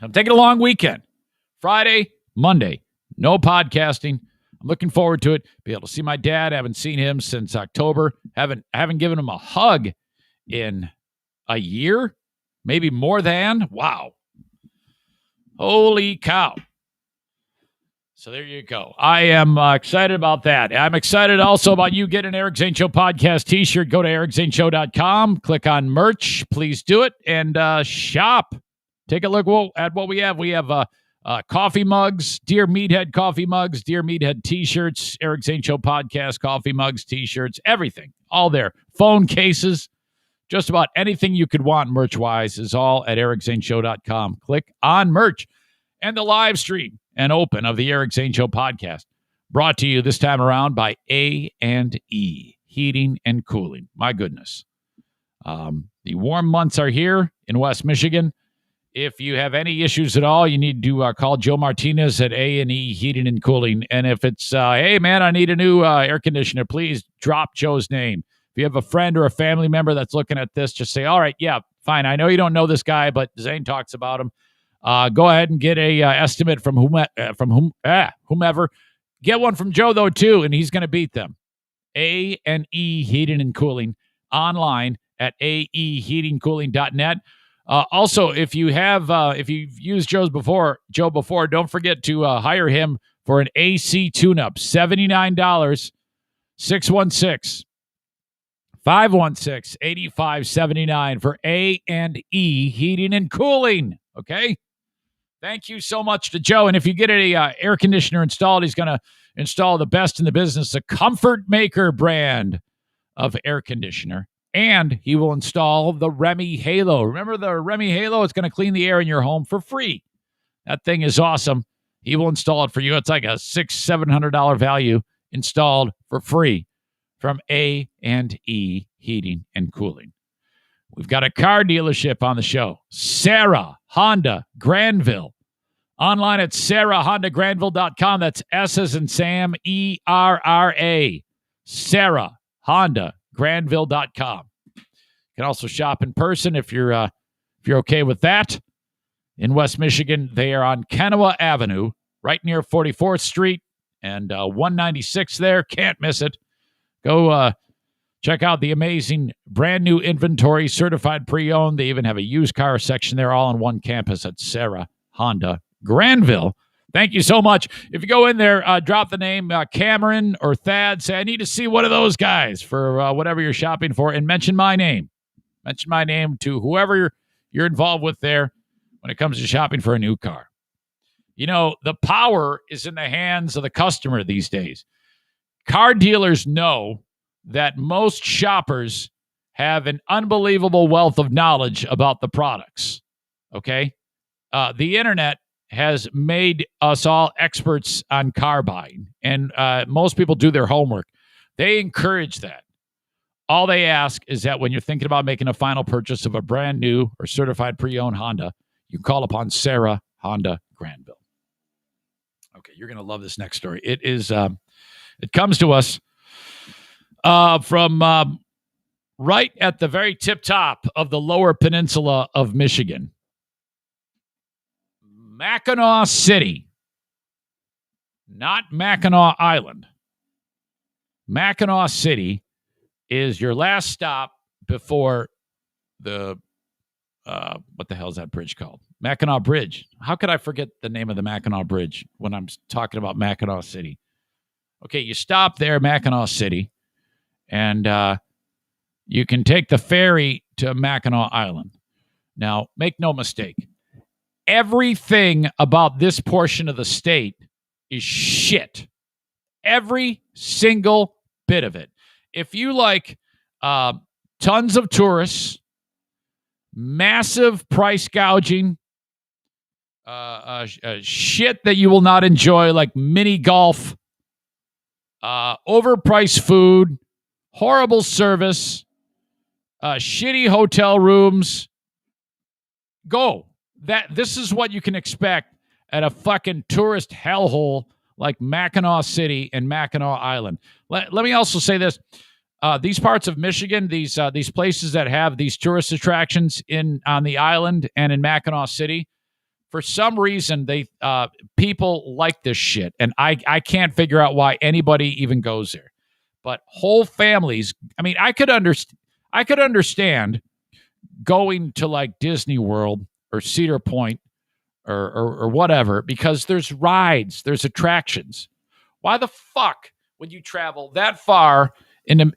I'm taking a long weekend. Friday, Monday, no podcasting. I'm looking forward to it. Be able to see my dad. I haven't seen him since October. Haven't given him a hug in a year, maybe more than. Wow. Holy cow. So there you go. I am excited about that. I'm excited also about you getting an Eric Zane Show podcast t-shirt. Go to ericzaneshow.com. Click on merch. Please do it. And shop. Take a look at what we have. We have coffee mugs, Dear Meathead coffee mugs, Dear Meathead t-shirts, Eric Zane Show podcast coffee mugs, t-shirts, everything. All there. Phone cases. Just about anything you could want merch-wise is all at ericzaneshow.com. Click on merch. And the live stream and open of the Eric Zane Show podcast, brought to you this time around by A&E Heating and Cooling. My goodness. The warm months are here in West Michigan. If you have any issues at all, you need to call Joe Martinez at A&E Heating and Cooling. And if it's, hey, man, I need a new air conditioner, please drop Joe's name. If you have a friend or a family member that's looking at this, just say, all right, yeah, fine. I know you don't know this guy, but Zane talks about him. Go ahead and get a estimate from whomever. Get one from Joe, though, too, and he's going to beat them. A&E Heating and Cooling online at aeheatingcooling.net. Also, if you've used Joe before, don't forget to hire him for an AC tune-up. $79, 616-516-8579 for A&E Heating and Cooling. Okay? Thank you so much to Joe. And if you get a air conditioner installed, he's going to install the best in the business, the Comfort Maker brand of air conditioner. And he will install the Remy Halo. Remember the Remy Halo? It's going to clean the air in your home for free. That thing is awesome. He will install it for you. It's like a $600-700 value installed for free from A&E Heating and Cooling. We've got a car dealership on the show. Sarah Honda Granville. Online at sarahhondagranville.com. That's S as in Sam, ERRA. Sarah Honda Granville.com. You can also shop in person if you're okay with that. In West Michigan, they are on Kennewa Avenue, right near 44th Street and 196 there. Can't miss it. Go check out the amazing brand new inventory, certified pre-owned. They even have a used car section there, all on one campus at Sarah Honda Granville. Thank you so much. If you go in there, drop the name Cameron or Thad. Say, I need to see one of those guys for whatever you're shopping for, and mention my name. Mention my name to whoever you're involved with there. when it comes to shopping for a new car. You know, the power is in the hands of the customer these days. Car dealers know that most shoppers have an unbelievable wealth of knowledge about the products. Okay? The internet has made us all experts on car buying, and most people do their homework. They encourage that. All they ask is that when you're thinking about making a final purchase of a brand new or certified pre-owned Honda, you call upon Sarah Honda Granville. Okay, you're going to love this next story. It is. It comes to us from right at the very tip top of the lower peninsula of Michigan. Mackinac City, not Mackinac Island. Mackinac City is your last stop before the, what the hell is that bridge called? Mackinac Bridge. How could I forget the name of the Mackinac Bridge when I'm talking about Mackinac City? Okay, you stop there, Mackinac City, and you can take the ferry to Mackinac Island. Now, make no mistake. Everything about this portion of the state is shit. Every single bit of it. If you like tons of tourists, massive price gouging, shit that you will not enjoy, like mini golf, overpriced food, horrible service, shitty hotel rooms, go. This is what you can expect at a fucking tourist hellhole like Mackinac City and Mackinac Island. Let me also say this. These parts of Michigan, these places that have these tourist attractions on the island and in Mackinac City, for some reason, people like this shit, and I can't figure out why anybody even goes there. But whole families, I mean, I could understand going to like Disney World or Cedar Point or whatever, because there's rides, there's attractions. Why the fuck would you travel that far in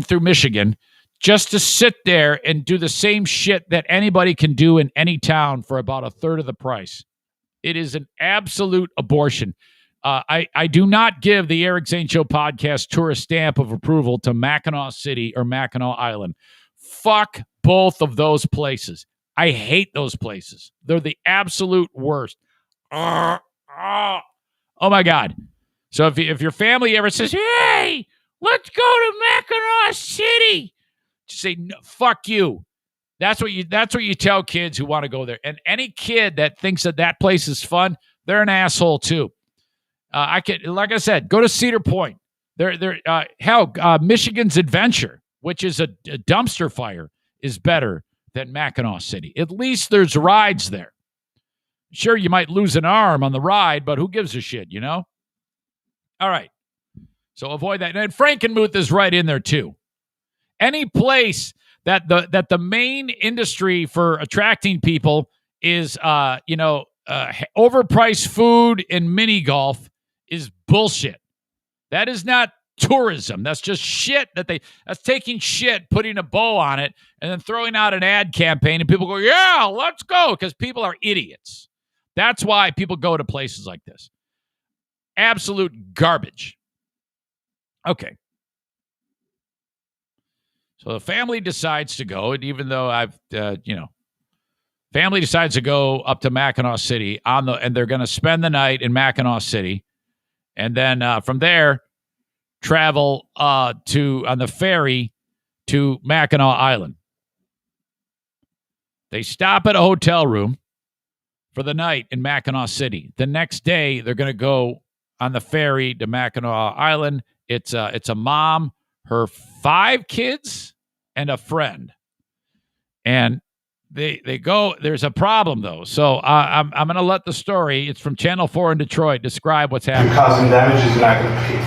through Michigan just to sit there and do the same shit that anybody can do in any town for about a third of the price? It is an absolute abortion. I do not give the Eric Zane Show podcast tourist stamp of approval to Mackinac City or Mackinac Island. Fuck both of those places. I hate those places. They're the absolute worst. Oh my God. So if your family ever says, hey, let's go to Mackinac City, just say, no, fuck you. That's what you tell kids who want to go there. And any kid that thinks that place is fun, they're an asshole too. Like I said, go to Cedar Point. Michigan's Adventure, which is a dumpster fire, is better than Mackinac City. At least there's rides there. Sure, you might lose an arm on the ride, but who gives a shit, you know? All right. So avoid that. And Frankenmuth is right in there too. Any place that the main industry for attracting people is overpriced food and mini golf is bullshit. That is not tourism. That's just shit that's taking shit, putting a bow on it, and then throwing out an ad campaign, and people go, yeah, let's go, because people are idiots. That's why people go to places like this. Absolute garbage. Okay. So the family decides to go, and even though family decides to go up to Mackinac City and they're going to spend the night in Mackinac City, and then from there travel on the ferry to Mackinac Island. They stop at a hotel room for the night in Mackinac City. The next day, they're going to go on the ferry to Mackinac Island. It's a mom, her 5 kids, and a friend. And they go. There's a problem though. So I'm going to let the story. It's from Channel 4 in Detroit. Describe what's happening. You're causing damage. Is not going to pay for it.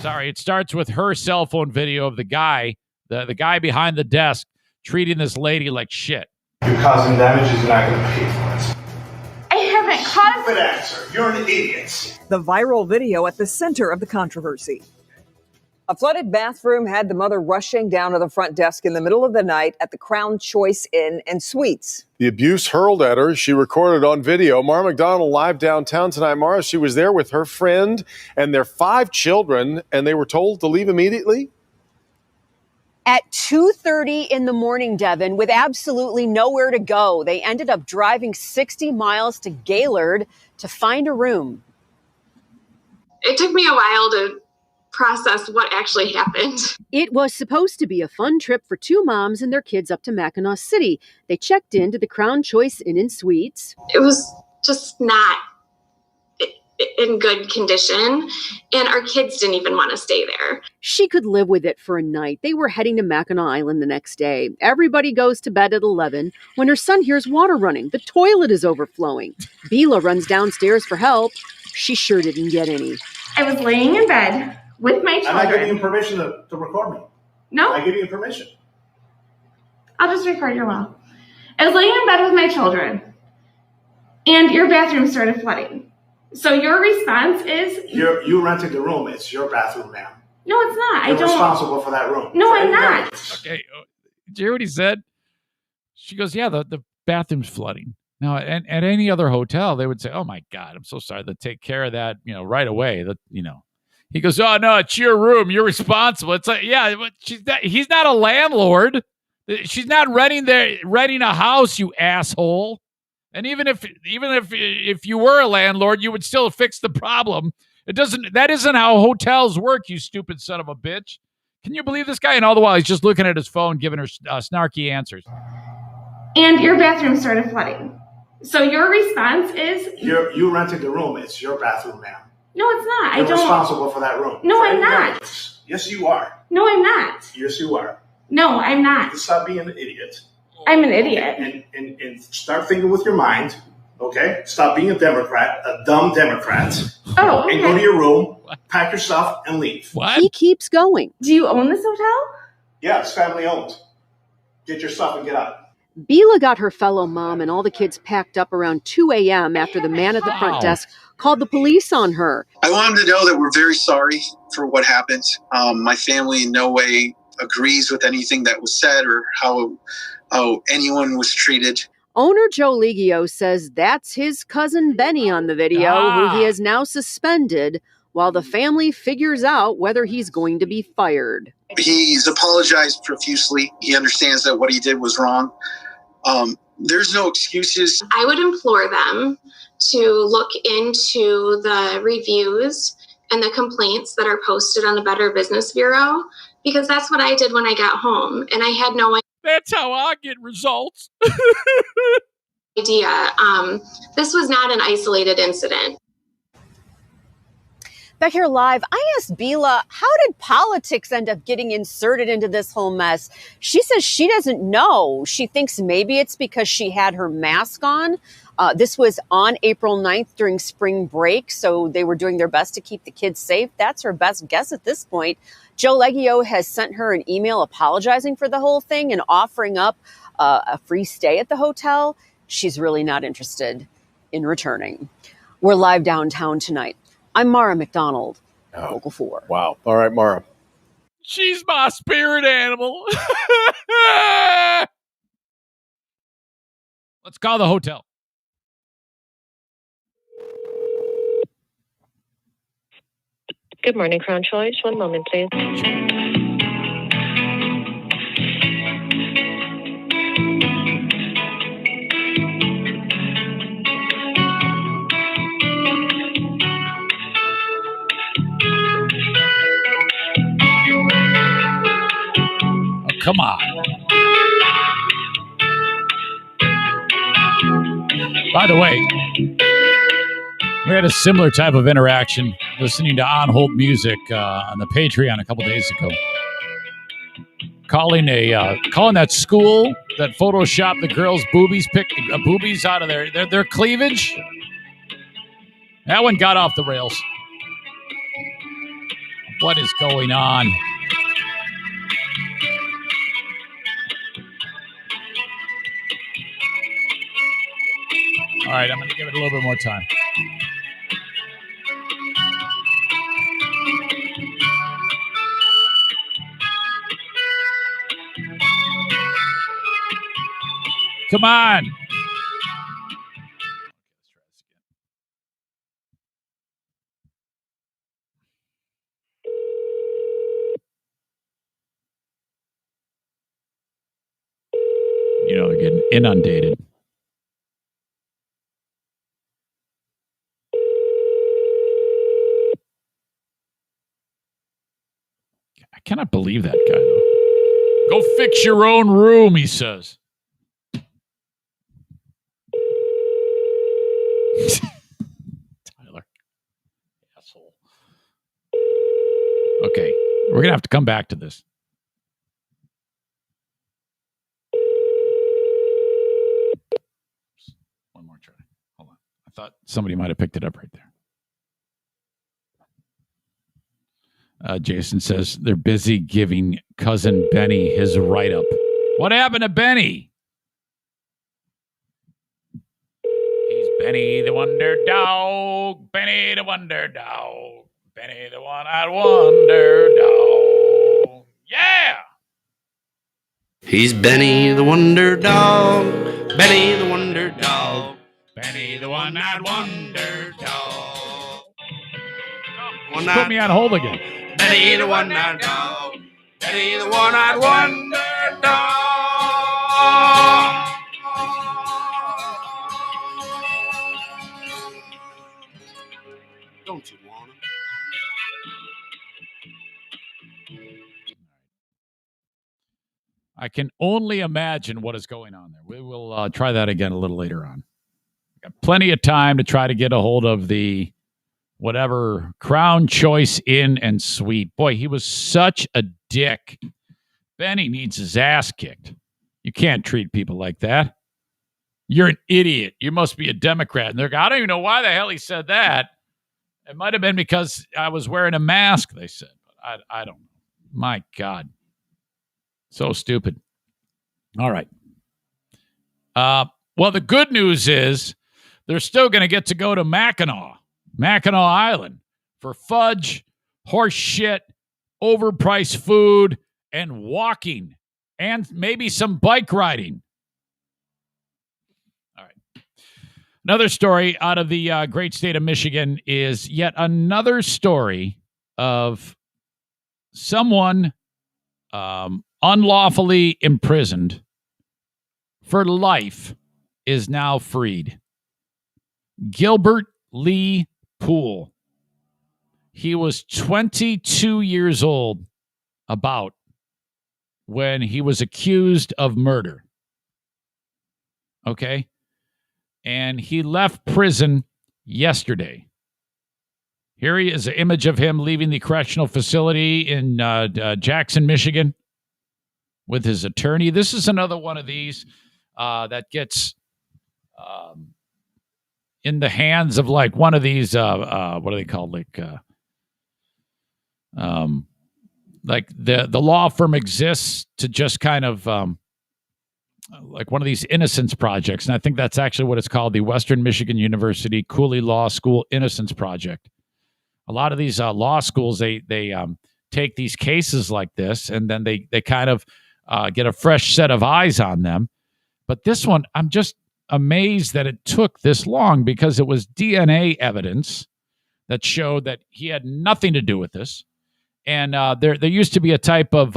Sorry, it starts with her cell phone video of the guy, the guy behind the desk, treating this lady like shit. You're causing damage. Is not going to pay for it. I haven't caused. Good answer. You're an idiot. The viral video at the center of the controversy. A flooded bathroom had the mother rushing down to the front desk in the middle of the night at the Crown Choice Inn and Suites. The abuse hurled at her. She recorded on video. Mara McDonald live downtown tonight. Mara, she was there with her friend and their 5 children, and they were told to leave immediately? At 2:30 in the morning, Devin, with absolutely nowhere to go, they ended up driving 60 miles to Gaylord to find a room. It took me a while to process what actually happened. It was supposed to be a fun trip for 2 moms and their kids up to Mackinac City. They checked into the Crown Choice Inn and Suites. It was just not in good condition, and our kids didn't even want to stay there. She could live with it for a night. They were heading to Mackinac Island the next day. Everybody goes to bed at 11 when her son hears water running. The toilet is overflowing. Bila runs downstairs for help. She sure didn't get any. I was laying in bed with my children. I'm not giving you permission to record me. No? I give you permission. I'll just record your well. I was laying in bed with my children, and your bathroom started flooding. So your response is... You rented the room. It's your bathroom, ma'am. No, it's not. You're responsible for that room. No, I'm not. Okay. Did you hear what he said? She goes, yeah, the bathroom's flooding. Now, at any other hotel, they would say, oh, my God, I'm so sorry. They'll take care of that, right away. He goes, oh, no, it's your room. You're responsible. It's like, yeah, but he's not a landlord. She's not renting a house, you asshole. And even if you were a landlord, you would still fix the problem. That isn't how hotels work, you stupid son of a bitch. Can you believe this guy? And all the while, he's just looking at his phone, giving her snarky answers. And your bathroom started flooding. So your response is... You rented the room. It's your bathroom, ma'am. No, it's not. You're responsible for that room. No, I'm not. Yes, you are. No, I'm not. Yes, you are. No, I'm not. Stop being an idiot. I'm an idiot. And start thinking with your mind, okay? Stop being a dumb Democrat. Oh, okay. And go to your room, pack your stuff, and leave. What? He keeps going. Do you own this hotel? Yeah, it's family owned. Get your stuff and get out. Bila got her fellow mom and all the kids packed up around 2 a.m. after the man at the front desk called the police on her. I want them to know that we're very sorry for what happened. My family in no way agrees with anything that was said or how anyone was treated. Owner Joe Ligio says that's his cousin Benny on the video, who he has now suspended while the family figures out whether he's going to be fired. He's apologized profusely. He understands that what he did was wrong. There's no excuses. I would implore them to look into the reviews and the complaints that are posted on the Better Business Bureau, because that's what I did when I got home, and I had no That's how I get results. idea. This was not an isolated incident. Back here live, I asked Bila, how did politics end up getting inserted into this whole mess? She says she doesn't know. She thinks maybe it's because she had her mask on. This was on April 9th during spring break, so they were doing their best to keep the kids safe. That's her best guess at this point. Joe Ligio has sent her an email apologizing for the whole thing and offering up a free stay at the hotel. She's really not interested in returning. We're live downtown tonight. I'm Mara McDonald, Local 4. Wow. All right, Mara. She's my spirit animal. Let's call the hotel. Good morning, Crown Choice. One moment, please. Come on. By the way, we had a similar type of interaction listening to On Hold Music on the Patreon a couple days ago. Calling that school that photoshopped the girls' boobies out of their cleavage. That one got off the rails. What is going on? All right, I'm going to give it a little bit more time. Come on. You know, they're getting inundated. I cannot believe that guy, though. Go fix your own room, he says. Tyler. Asshole. Okay, we're going to have to come back to this. One more try. Hold on. I thought somebody might have picked it up right there. Jason says they're busy giving cousin Benny his write-up. What happened to Benny? He's Benny the Wonder Dog. Benny the Wonder Dog. Benny the One-Eyed Wonder Dog. Yeah! He's Benny the Wonder Dog. Benny the Wonder Dog. Benny the One-Eyed Wonder Dog. Put me on hold again. Benny the One-Eyed Dog. Benny the One-Eyed Wonder Dog. Don't you want him? I can only imagine what is going on there. We will try that again a little later on. Got plenty of time to try to get a hold of the whatever Crown Choice Inn and Suite. Boy, he was such a dick. Benny needs his ass kicked. You can't treat people like that. You're an idiot. You must be a Democrat. And they're like, I don't even know why the hell he said that. It might have been because I was wearing a mask, they said. But I don't know. My God. So stupid. All right. Well, the good news is they're still going to get to go to Mackinac Island for fudge, horse shit, overpriced food, and walking, and maybe some bike riding. All right. Another story out of the great state of Michigan is yet another story of someone unlawfully imprisoned for life is now freed. Gilbert Lee Poole. He was 22 years old about when he was accused of murder. Okay? And he left prison yesterday. Here he is, an image of him leaving the correctional facility in Jackson, Michigan, with his attorney. This is another one of these that gets in the hands of like one of these, what are they called? Like the law firm exists to just kind of like one of these innocence projects. And I think that's actually what it's called, the Western Michigan University Cooley Law School Innocence Project. A lot of these law schools, they take these cases like this, and then they kind of get a fresh set of eyes on them. But this one, I'm just amazed that it took this long, because it was DNA evidence that showed that he had nothing to do with this. And there used to be a type of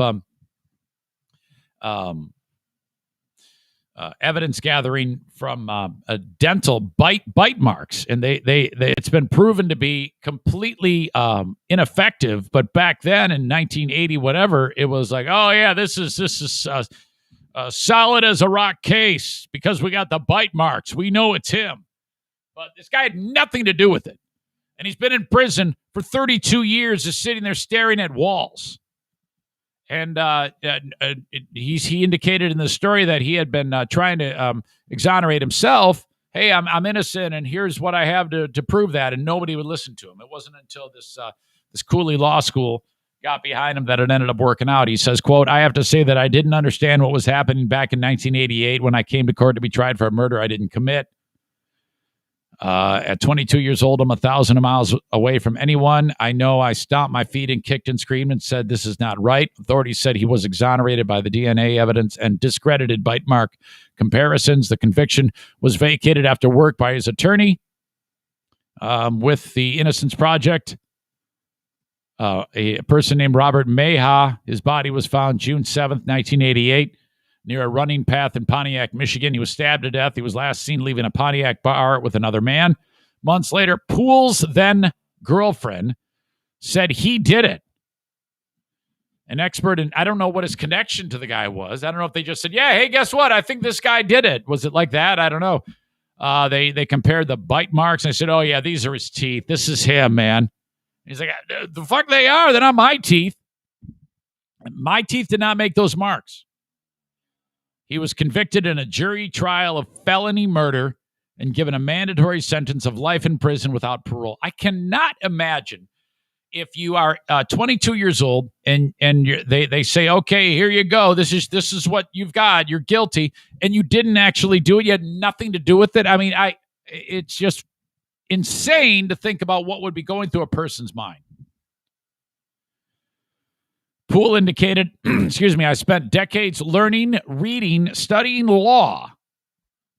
evidence gathering from a dental bite marks, and they it's been proven to be completely ineffective. But back then in 1980, whatever, it was like, oh yeah, this is solid as a rock case because we got the bite marks. We know it's him. But this guy had nothing to do with it. And he's been in prison for 32 years, just sitting there staring at walls. And he indicated in the story that he had been trying to exonerate himself. Hey, I'm innocent, and here's what I have to prove that. And nobody would listen to him. It wasn't until this Cooley Law School got behind him that it ended up working out. He says, quote, I have to say that I didn't understand what was happening back in 1988 when I came to court to be tried for a murder I didn't commit. At 22 years old, I'm 1,000 miles away from anyone. I know I stomped my feet and kicked and screamed and said, this is not right. Authorities said he was exonerated by the DNA evidence and discredited bite mark comparisons. The conviction was vacated after work by his attorney with the Innocence Project. A person named Robert Meha, his body was found June 7th, 1988. Near a running path in Pontiac, Michigan. He was stabbed to death. He was last seen leaving a Pontiac bar with another man. Months later, Poole's then girlfriend said he did it. An expert, and I don't know what his connection to the guy was. I don't know if they just said, yeah, hey, guess what? I think this guy did it. Was it like that? I don't know. They compared the bite marks, and they said, oh, yeah, these are his teeth. This is him, man. He's like, the fuck they are. They're not my teeth. My teeth did not make those marks. He was convicted in a jury trial of felony murder and given a mandatory sentence of life in prison without parole. I cannot imagine if you are 22 years old and they say, okay, here you go. This is what you've got. You're guilty, and you didn't actually do it. You had nothing to do with it. I mean, it's just insane to think about what would be going through a person's mind. Poole indicated, I spent decades learning, reading, studying law,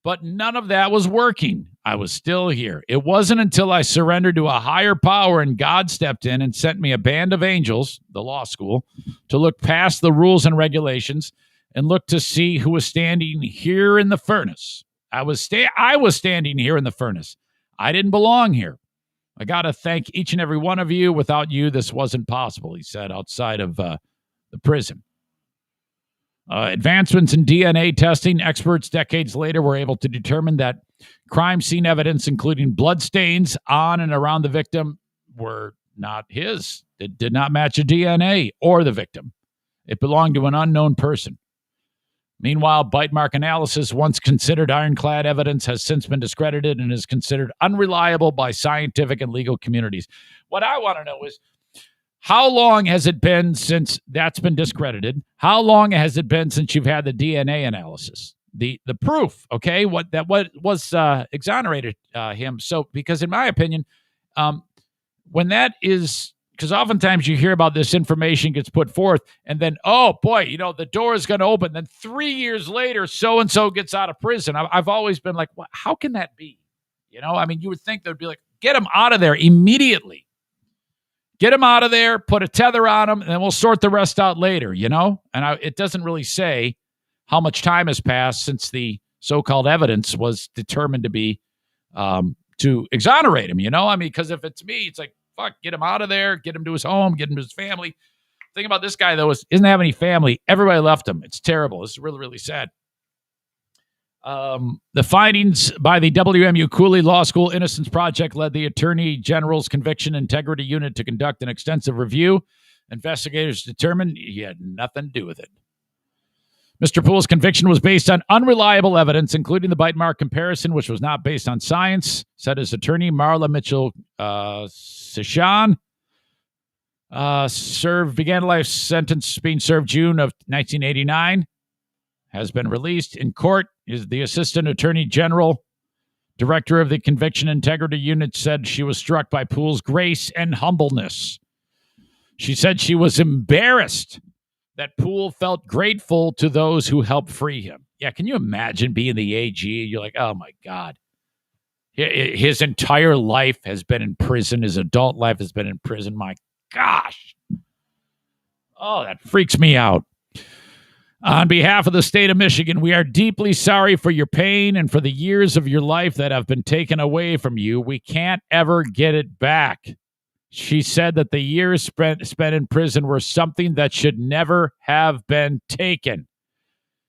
but none of that was working. I was still here. It wasn't until I surrendered to a higher power and God stepped in and sent me a band of angels, the law school, to look past the rules and regulations and look to see who was standing here in the furnace. I was standing here in the furnace. I didn't belong here. I got to thank each and every one of you. Without you, this wasn't possible, he said, outside of the prison. Advancements in DNA testing, experts decades later were able to determine that crime scene evidence, including blood stains on and around the victim, were not his. It did not match a DNA or the victim. It belonged to an unknown person. Meanwhile, bite mark analysis, once considered ironclad evidence, has since been discredited and is considered unreliable by scientific and legal communities. What I want to know is, how long has it been since that's been discredited? How long has it been since you've had the DNA analysis? The proof, okay, what was exonerated him. So, because in my opinion, when that is... Because oftentimes you hear about this information gets put forth, and then, oh, boy, the door is going to open. Then 3 years later, so-and-so gets out of prison. I've always been like, well, how can that be? You would think they'd be like, get him out of there immediately. Get him out of there, put a tether on him, and then we'll sort the rest out later, And it doesn't really say how much time has passed since the so-called evidence was determined to be to exonerate him, because if it's me, it's like, fuck, get him out of there, get him to his home, get him to his family. The thing about this guy, though, is he doesn't have any family. Everybody left him. It's terrible. It's really, really sad. The findings by the WMU Cooley Law School Innocence Project led the Attorney General's Conviction Integrity Unit to conduct an extensive review. Investigators determined he had nothing to do with it. Mr. Poole's conviction was based on unreliable evidence, including the bite mark comparison, which was not based on science, said his attorney, Marla Mitchell Seshan. Began a life sentence being served June of 1989. Has been released in court. Is the Assistant Attorney General, Director of the Conviction Integrity Unit, said she was struck by Poole's grace and humbleness. She said she was embarrassed that Poole felt grateful to those who helped free him. Yeah, can you imagine being the AG? You're like, oh, my God. His entire life has been in prison. His adult life has been in prison. My gosh. Oh, that freaks me out. On behalf of the state of Michigan, we are deeply sorry for your pain and for the years of your life that have been taken away from you. We can't ever get it back. She said that the years spent in prison were something that should never have been taken.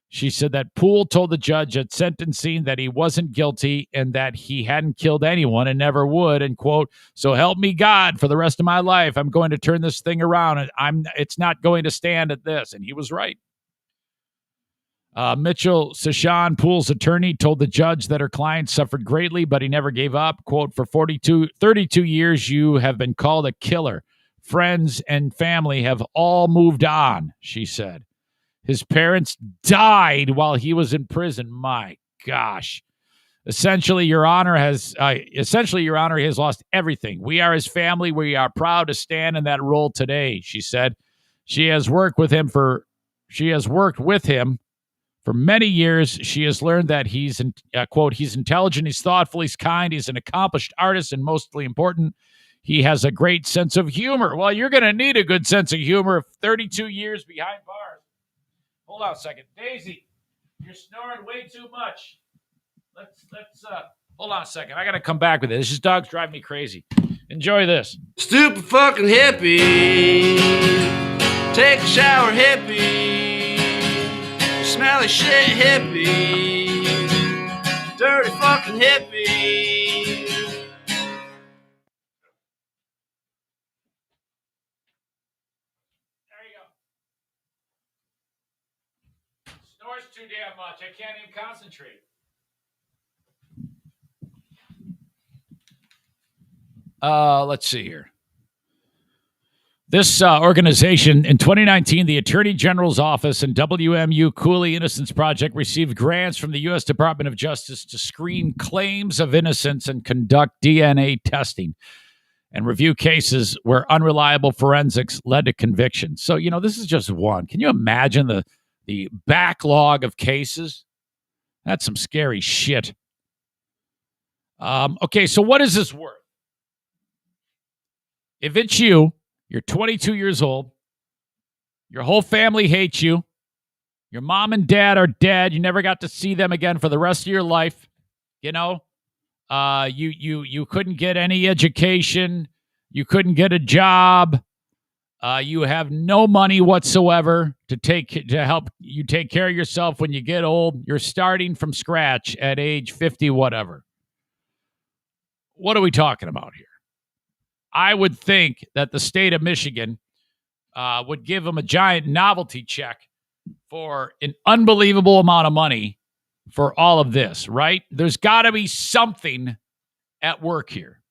She said that Poole told the judge at sentencing that he wasn't guilty and that he hadn't killed anyone and never would, and quote, so help me God, for the rest of my life, I'm going to turn this thing around, and it's not going to stand at this. And he was right. Mitchell Seshan, Poole's attorney, told the judge that her client suffered greatly, but he never gave up. Quote, for 32 years, you have been called a killer. Friends and family have all moved on, she said. His parents died while he was in prison. My gosh. Essentially, Your Honor, he has lost everything. We are his family. We are proud to stand in that role today, she said. She has worked with him for many years. She has learned that he's, quote, he's intelligent, he's thoughtful, he's kind, he's an accomplished artist, and mostly important, he has a great sense of humor. Well, you're going to need a good sense of humor 32 years behind bars. Hold on a second. Daisy, you're snoring way too much. Let's hold on a second. I got to come back with it. This dog's driving me crazy. Enjoy this. Stupid fucking hippie. Take a shower, hippie. Smelly shit, hippie. Dirty fucking hippie. There you go. Snores too damn much. I can't even concentrate. Let's see here. This organization, in 2019, the Attorney General's Office and WMU Cooley Innocence Project received grants from the U.S. Department of Justice to screen claims of innocence and conduct DNA testing and review cases where unreliable forensics led to conviction. So, this is just one. Can you imagine the backlog of cases? That's some scary shit. Okay, so what is this worth? If it's you're 22 years old, your whole family hates you, your mom and dad are dead, you never got to see them again for the rest of your life, you couldn't get any education, you couldn't get a job, you have no money whatsoever to help you take care of yourself when you get old, you're starting from scratch at age 50, whatever. What are we talking about here? I would think that the state of Michigan would give them a giant novelty check for an unbelievable amount of money for all of this, right? There's got to be something at work here.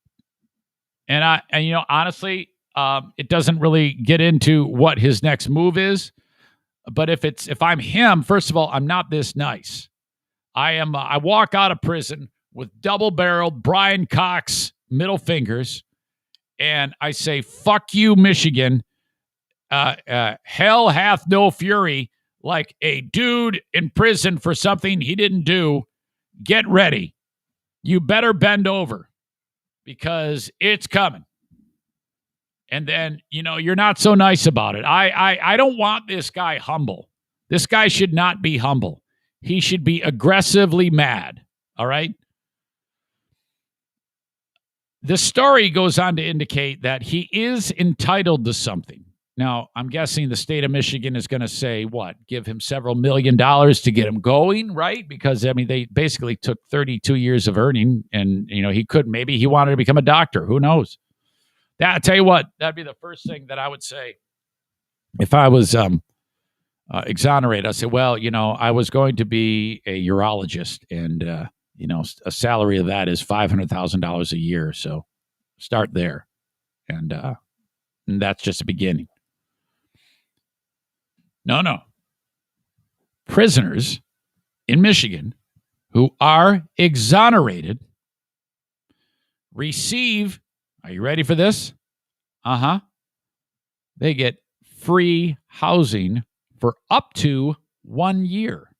And honestly, it doesn't really get into what his next move is. But if I'm him, first of all, I'm not this nice. I walk out of prison with double-barreled Brian Cox middle fingers. And I say, fuck you, Michigan. Hell hath no fury, like a dude in prison for something he didn't do. Get ready. You better bend over because it's coming. And then, you're not so nice about it. I don't want this guy humble. This guy should not be humble. He should be aggressively mad. All right? The story goes on to indicate that he is entitled to something. Now, I'm guessing the state of Michigan is going to say, give him several $1 million to get him going, right? Because, they basically took 32 years of earning, and, maybe he wanted to become a doctor. Who knows? I tell you what, that'd be the first thing that I would say if I was exonerated. I'd say, I was going to be a urologist, and, a salary of that is $500,000 a year. So start there. And that's just a beginning. No. Prisoners in Michigan who are exonerated receive, are you ready for this? They get free housing for up to 1 year.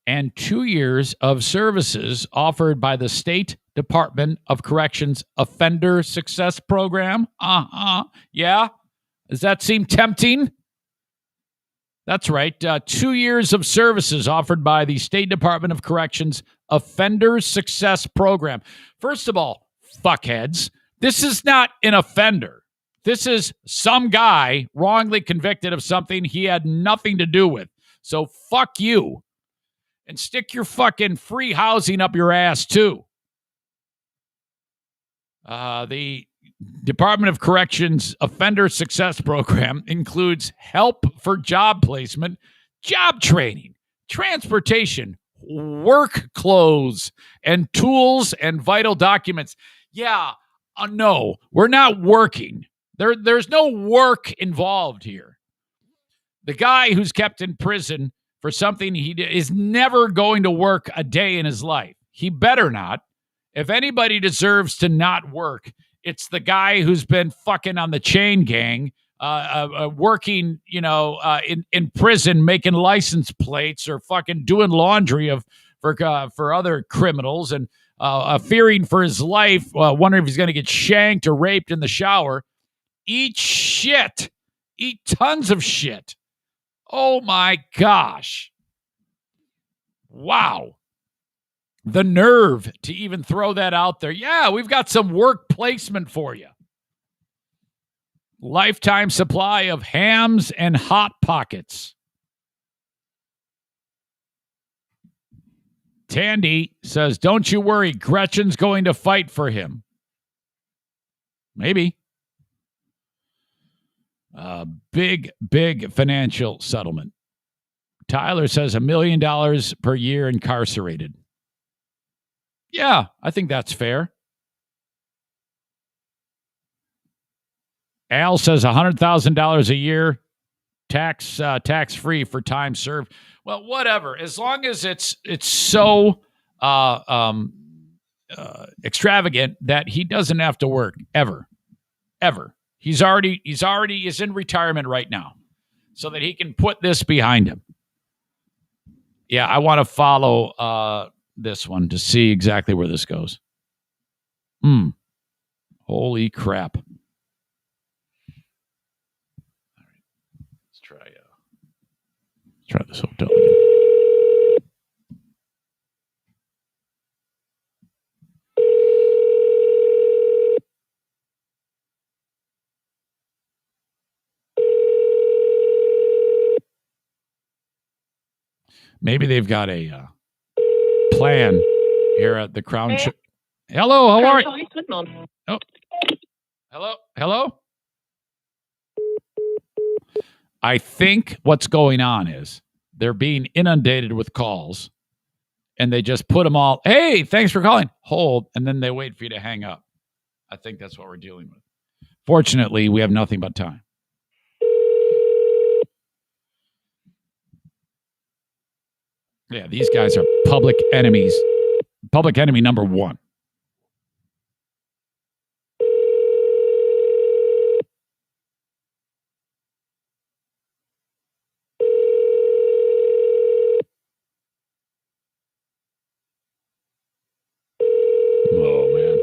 And 2 years of services offered by the State Department of Corrections Offender Success Program. Yeah? Does that seem tempting? That's right. 2 years of services offered by the State Department of Corrections Offender Success Program. First of all, fuckheads, this is not an offender. This is some guy wrongly convicted of something he had nothing to do with. So fuck you. And stick your fucking free housing up your ass, too. The Department of Corrections Offender Success Program includes help for job placement, job training, transportation, work clothes, and tools and vital documents. Yeah, no, we're not working. There's no work involved here. The guy who's kept in prison for something he is never going to work a day in his life. He better not. If anybody deserves to not work, it's the guy who's been fucking on the chain gang, working, in prison, making license plates or fucking doing laundry for other criminals and fearing for his life, wondering if he's going to get shanked or raped in the shower. Eat shit. Eat tons of shit. Oh my gosh. Wow. The nerve to even throw that out there. Yeah, we've got some work placement for you. Lifetime supply of hams and Hot Pockets. Tandy says, don't you worry, Gretchen's going to fight for him. Maybe. Big financial settlement. Tyler says $1 million per year incarcerated. Yeah, I think that's fair. Al says $100,000 a year, tax free for time served. Well, whatever. As long as it's so extravagant that he doesn't have to work ever. He's already is in retirement right now, so that he can put this behind him. Yeah, I want to follow this one to see exactly where this goes. Holy crap. All right. Let's try this hotel again. Maybe they've got a plan here at the Crown. Hello, how are you? Oh. Hello. I think what's going on is they're being inundated with calls, and they just put them all. Hey, thanks for calling. Hold, and then they wait for you to hang up. I think that's what we're dealing with. Fortunately, we have nothing but time. Yeah, these guys are public enemies. Public enemy number one. Oh, man.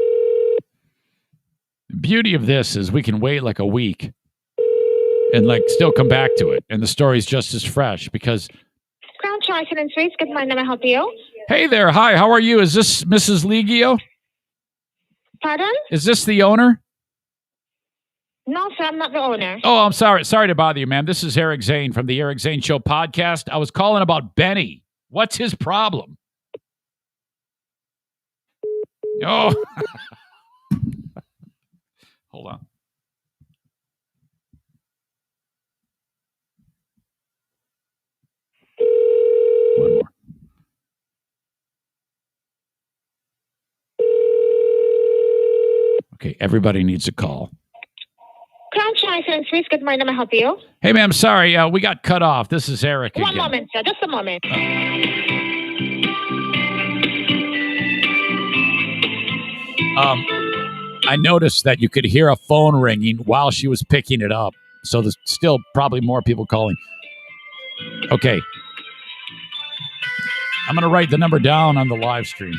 The beauty of this is we can wait like a week and still come back to it. And the story's just as fresh because... Crown Choice and Suites, good morning. May I help you? Hey there. Hi, how are you? Is this Mrs. Ligio? Pardon? Is this the owner? No, sir, I'm not the owner. Oh, I'm sorry. Sorry to bother you, ma'am. This is Eric Zane from the Eric Zane Show podcast. I was calling about Benny. What's his problem? Oh. Hold on. One more. Okay, everybody needs a call. Crown Choice and Suites, good morning. May I help you? Hey, ma'am, sorry, we got cut off. This is Eric One again. moment, sir. Just a moment. I noticed that you could hear a phone ringing while she was picking it up. So there's still probably more people calling. Okay. I'm going to write the number down on the live stream.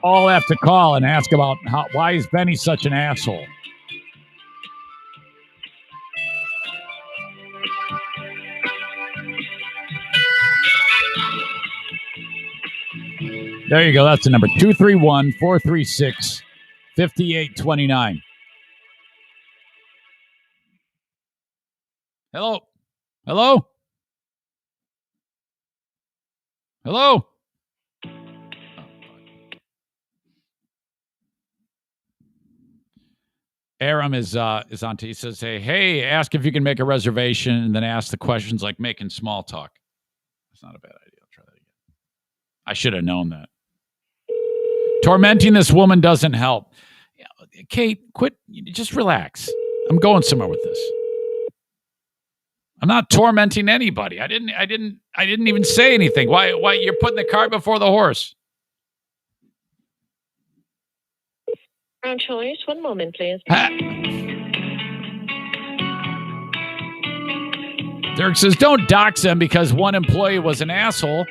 All have to call and ask about why is Benny such an asshole. There you go. That's the number. 231-436-5829. Hello? Hello? Hello? Aram is on. He says, hey, ask if you can make a reservation and then ask the questions like making small talk. That's not a bad idea. I'll try that again. I should have known that. Tormenting this woman doesn't help. Kate, quit. Just relax. I'm going somewhere with this. I'm not tormenting anybody. I didn't even say anything. Why you're putting the cart before the horse? Crown Choice, one moment, please. Dirk says, don't dox them because one employee was an asshole.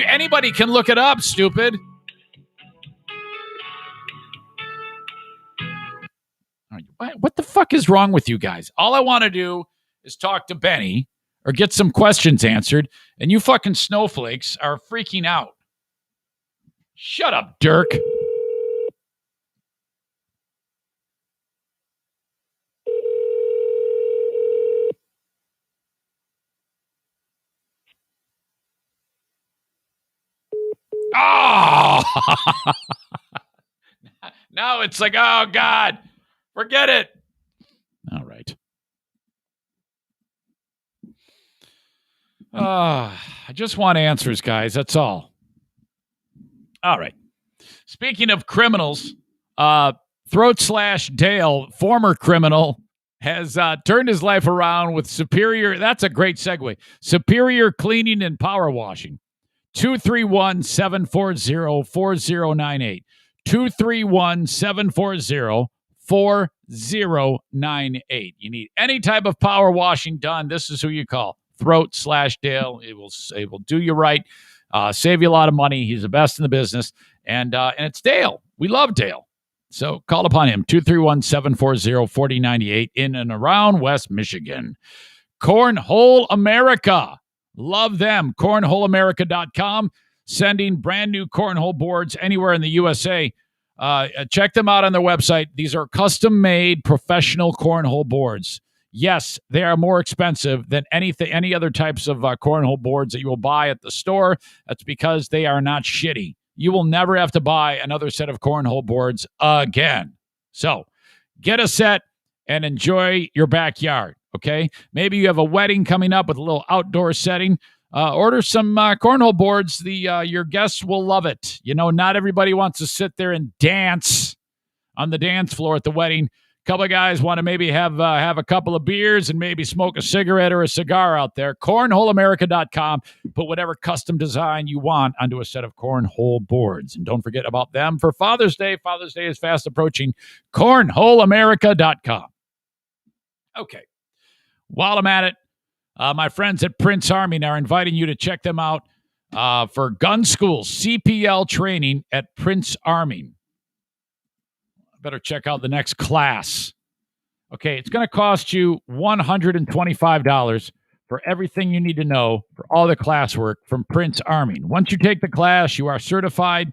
Anybody can look it up, stupid. What the fuck is wrong with you guys? All I want to do is talk to Benny or get some questions answered, and you fucking snowflakes are freaking out. Shut up, Dirk. Oh! Now it's like, oh, God. Forget it. All right. I just want answers, guys. That's all. All right. Speaking of criminals, Throat/Dale, former criminal, has turned his life around with Superior. That's a great segue. Superior Cleaning and Power Washing. 231-740-4098. 231-740-4098. You need any type of power washing done, this is who you call. Throat/Dale. It will do you right, save you a lot of money. He's the best in the business, and it's Dale. We love Dale. So call upon him, 231-740-4098 in and around West Michigan. Cornhole America. Love them. Cornholeamerica.com. Sending brand new cornhole boards anywhere in the USA. Check them out on their website. These are custom-made professional cornhole boards. Yes, they are more expensive than any other types of cornhole boards that you will buy at the store. That's because they are not shitty. You will never have to buy another set of cornhole boards again. So get a set and enjoy your backyard, okay? Maybe you have a wedding coming up with a little outdoor setting. Order some cornhole boards. Your guests will love it. You know, not everybody wants to sit there and dance on the dance floor at the wedding. A couple of guys want to maybe have a couple of beers and maybe smoke a cigarette or a cigar out there. Cornholeamerica.com. Put whatever custom design you want onto a set of cornhole boards. And don't forget about them for Father's Day. Father's Day is fast approaching. Cornholeamerica.com. Okay. While I'm at it, my friends at Prince Army are inviting you to check them out for gun school CPL training at Prince Army. Better check out the next class. Okay, it's going to cost you $125 for everything you need to know for all the classwork from Prince Army. Once you take the class, you are certified.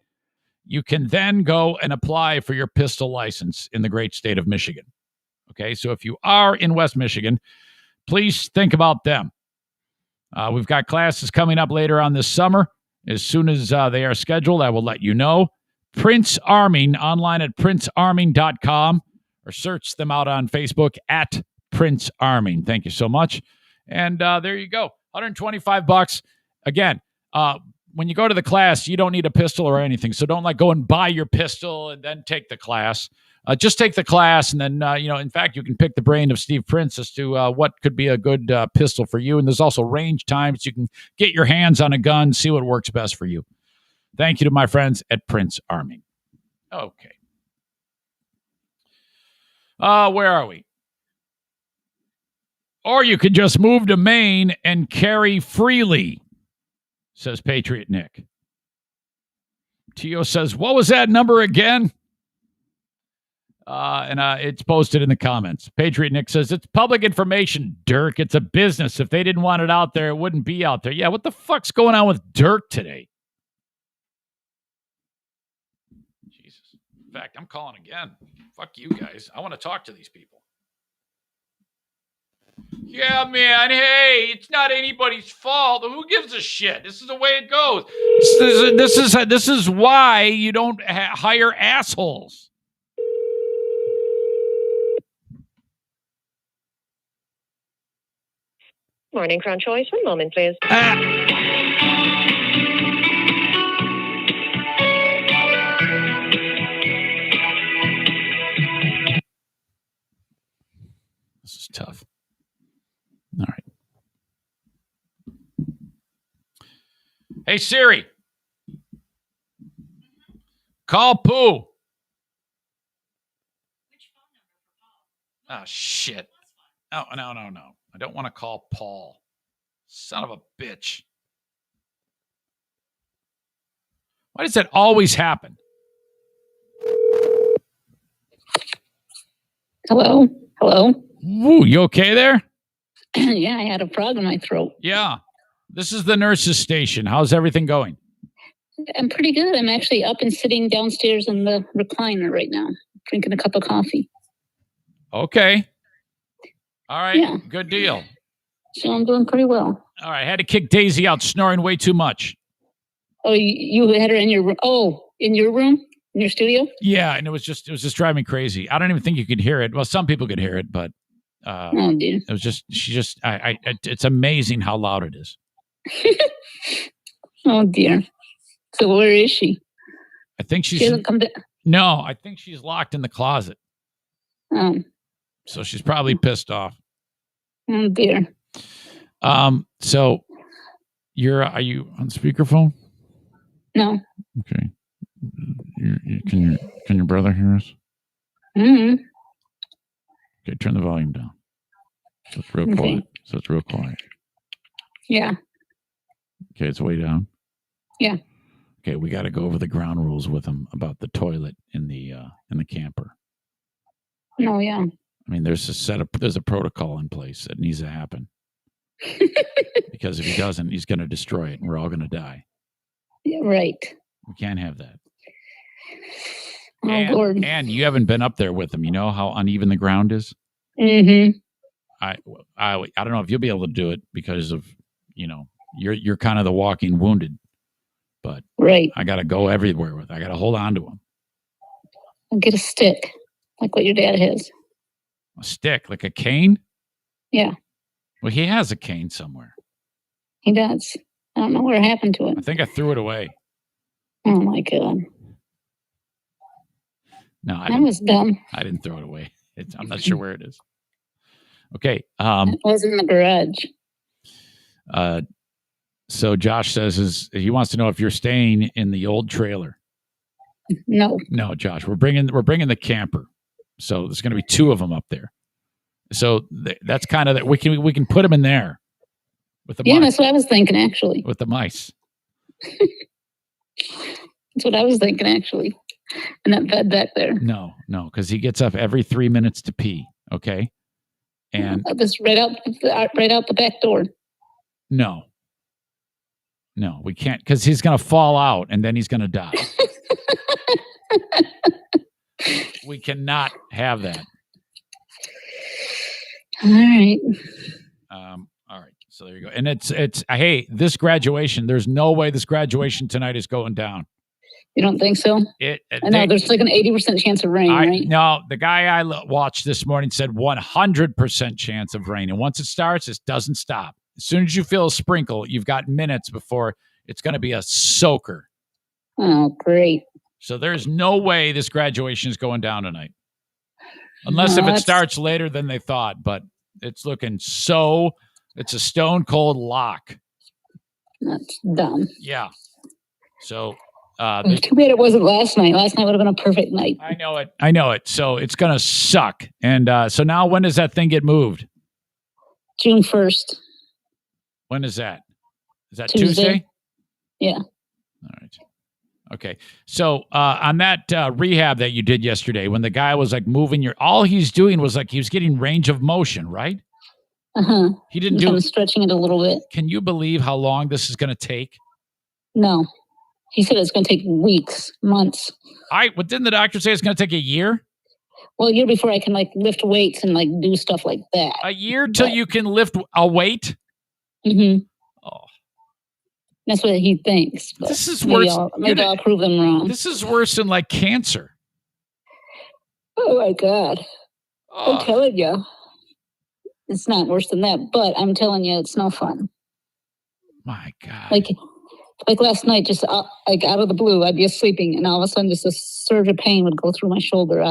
You can then go and apply for your pistol license in the great state of Michigan. Okay, so if you are in West Michigan, please think about them. We've got classes coming up later on this summer. As soon as they are scheduled, I will let you know. Prince Arming, online at princearming.com, or search them out on Facebook at Prince Arming. Thank you so much. And there you go, $125. Again, when you go to the class, you don't need a pistol or anything, so don't go and buy your pistol and then take the class. Just take the class, and then, in fact, you can pick the brain of Steve Prince as to what could be a good pistol for you. And there's also range times. You can get your hands on a gun, see what works best for you. Thank you to my friends at Prince Army. Okay. Where are we? Or you could just move to Maine and carry freely, says Patriot Nick. Tio says, what was that number again? And it's posted in the comments. Patriot Nick says, it's public information, Dirk. It's a business. If they didn't want it out there, it wouldn't be out there. Yeah, what the fuck's going on with Dirk today? Jesus. In fact, I'm calling again. Fuck you guys. I want to talk to these people. Yeah, man. Hey, it's not anybody's fault. Who gives a shit? This is the way it goes. This is why you don't hire assholes. Morning, Crown Choice. One moment, please. This is tough. All right. Hey, Siri. Call Pooh. Oh, shit. Oh, no. I don't want to call Paul. Son of a bitch. Why does that always happen? Hello? Woo, you okay there? Yeah, I had a frog in my throat. Yeah. This is the nurse's station. How's everything going? I'm pretty good. I'm actually up and sitting downstairs in the recliner right now, drinking a cup of coffee. Okay. All right. Yeah. Good deal. So I'm doing pretty well. All right. I had to kick Daisy out snoring way too much. Oh, you had her in your room? Oh, in your room? In your studio? Yeah, and it was just driving me crazy. I don't even think you could hear it. Well, some people could hear it, but oh, dear. It was just it's amazing how loud it is. Oh, dear. So where is she? I think she hasn't come back. No, I think she's locked in the closet. Oh. So she's probably pissed off. Oh, dear. So are you on speakerphone? No. Okay. Can your brother hear us? Mm-hmm. Okay, turn the volume down. So it's real quiet. Yeah. Okay, it's way down. Yeah. Okay, we got to go over the ground rules with him about the toilet in the camper. Oh, yeah. I mean, there's a protocol in place that needs to happen. Because if he doesn't, he's going to destroy it, and we're all going to die. Yeah, right. We can't have that. Oh, Lord. And you haven't been up there with him. You know how uneven the ground is? Mm-hmm. I don't know if you'll be able to do it because of, you're kind of the walking wounded. But right. I got to go everywhere with it. I got to hold on to him. I'll get a stick, like what your dad has. A stick? Like a cane? Yeah. Well, he has a cane somewhere. He does. I don't know where it happened to it. I think I threw it away. Oh, my God. No, that was dumb. I didn't throw it away. I'm not sure where it is. Okay. It was in the garage. So Josh says he wants to know if you're staying in the old trailer. No, Josh, we're bringing the camper. So there's going to be 2 of them up there. So that's kind of that we can put them in there with the mice. That's what I was thinking actually. With the mice. That's what I was thinking actually. And that bed back there. No, because he gets up every 3 minutes to pee. Okay, and this right out the back door. No, we can't because he's going to fall out and then he's going to die. We cannot have that. All right. All right. So there you go. And it's hey, this graduation. There's no way this graduation tonight is going down. You don't think so? I know there's like an 80% chance of rain, right? No, the guy I watched this morning said 100% chance of rain. And once it starts, it doesn't stop. As soon as you feel a sprinkle, you've got minutes before it's going to be a soaker. Oh, great. So there's no way this graduation is going down tonight. Unless if it starts later than they thought. But it's looking it's a stone cold lock. That's dumb. Yeah. So... too bad it wasn't last night. Last night would have been a perfect night. I know it. So it's going to suck. And so now when does that thing get moved? June 1st. When is that? Is that Tuesday? Yeah. All right. Okay. So on that rehab that you did yesterday, when the guy was like moving all he's doing was like he was getting range of motion, right? Uh-huh. He didn't do stretching it a little bit. Can you believe how long this is going to take? No. He said it's going to take weeks, months. But didn't the doctor say it's going to take a year? Well, a year before I can like lift weights and like do stuff like that. A year till you can lift a weight? Mm-hmm. Oh. That's what he thinks. But this is worse. Maybe I'll prove them wrong. This is worse than like cancer. Oh my God. I'm telling you. It's not worse than that, but I'm telling you, it's no fun. My God. Like last night, just like out of the blue, I'd be sleeping, and all of a sudden, just a surge of pain would go through my shoulder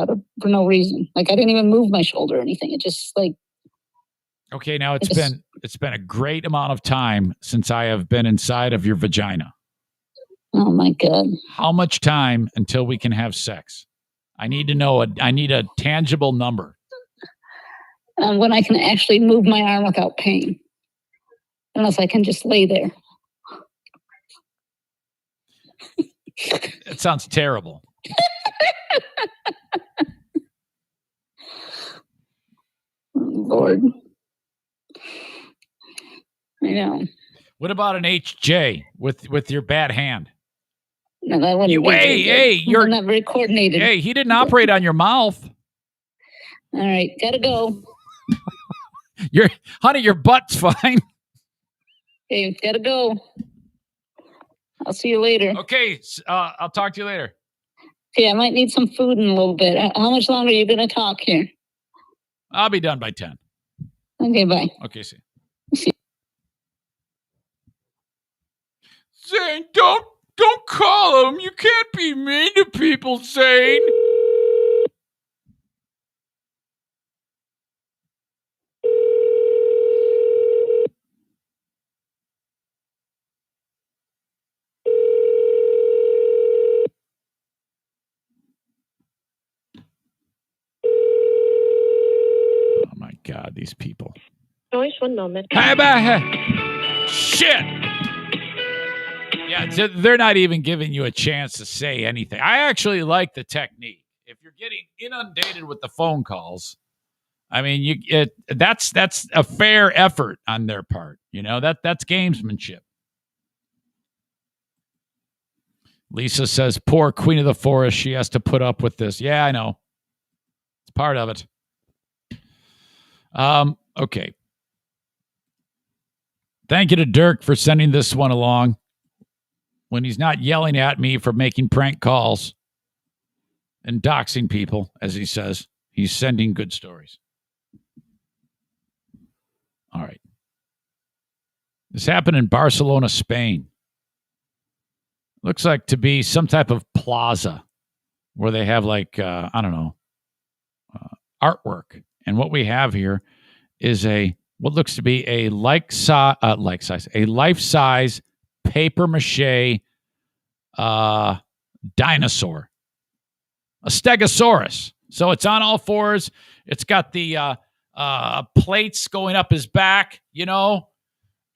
for no reason. Like I didn't even move my shoulder or anything. It just like. Okay, now it's been a great amount of time since I have been inside of your vagina. Oh, my God. How much time until we can have sex? I need to know. I need a tangible number. When I can actually move my arm without pain. Unless I can just lay there. It sounds terrible. Lord. I know. What about an HJ with your bad hand? No, that wouldn't be you're not very coordinated. Hey, he didn't operate on your mouth. All right, gotta go. Honey, your butt's fine. Hey, gotta go. I'll see you later. Okay, I'll talk to you later. Okay, I might need some food in a little bit. How much longer are you gonna talk here? I'll be done by 10. Okay, bye. Okay, see. Zane, don't call him. You can't be mean to people, Zane. Oh my God, these people. Joyce, 1 moment. Shit. Yeah, they're not even giving you a chance to say anything. I actually like the technique. If you're getting inundated with the phone calls, I mean, that's a fair effort on their part. You know, that's gamesmanship. Lisa says, poor Queen of the Forest, she has to put up with this. Yeah, I know. It's part of it. Okay. Thank you to Dirk for sending this one along. When he's not yelling at me for making prank calls and doxing people, as he says, he's sending good stories. All right. This happened in Barcelona, Spain. Looks like to be some type of plaza where they have artwork. And what we have here is what looks to be a life-size paper mache dinosaur, a stegosaurus. So it's on all fours. It's got the plates going up his back. You know,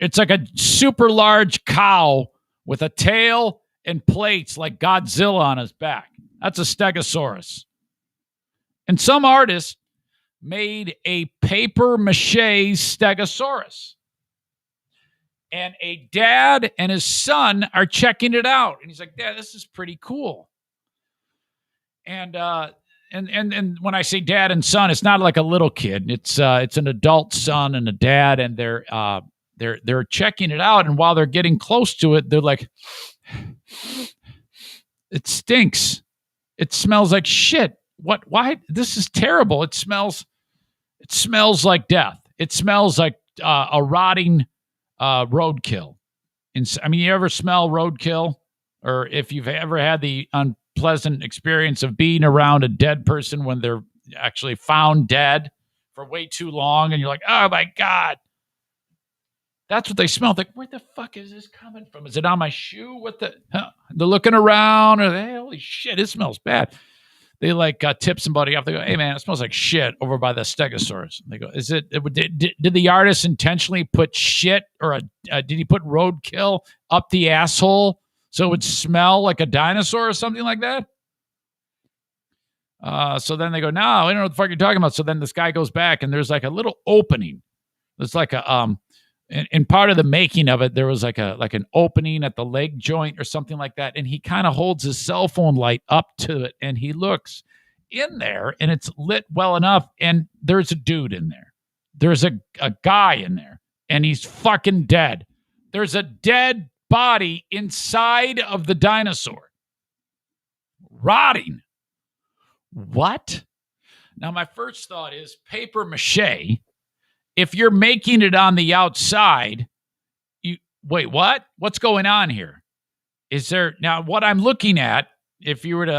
it's like a super large cow with a tail and plates like Godzilla on his back. That's a stegosaurus. And some artist made a paper mache stegosaurus. And a dad and his son are checking it out. And he's like, Dad, this is pretty cool. And when I say dad and son, it's not like a little kid. It's an adult son and a dad, and they're checking it out. And while they're getting close to it, they're like, it stinks. It smells like shit. What? Why? This is terrible. It smells like death. It smells like a rotting roadkill. You ever smell roadkill? Or if you've ever had the unpleasant experience of being around a dead person when they're actually found dead for way too long, and you're like, oh my God. That's what they smell. Like, where the fuck is this coming from? Is it on my shoe? What the? They're looking around, or holy shit, it smells bad. They tip somebody off. They go, hey man, it smells like shit over by the stegosaurus. They go, did the artist intentionally put shit, or did he put roadkill up the asshole so it would smell like a dinosaur or something like that? So then they go, no, I don't know what the fuck you're talking about. So then this guy goes back, and there's like a little opening. There's like in part of the making of it, there was like an opening at the leg joint or something like that. And he kind of holds his cell phone light up to it, and he looks in there, and it's lit well enough. And there's a dude in there. There's a guy in there, and he's fucking dead. There's a dead body inside of the dinosaur, rotting. What? Now, my first thought is paper mache. If you're making it on the outside, wait, what? What's going on here? Is there now what I'm looking at? If you were to,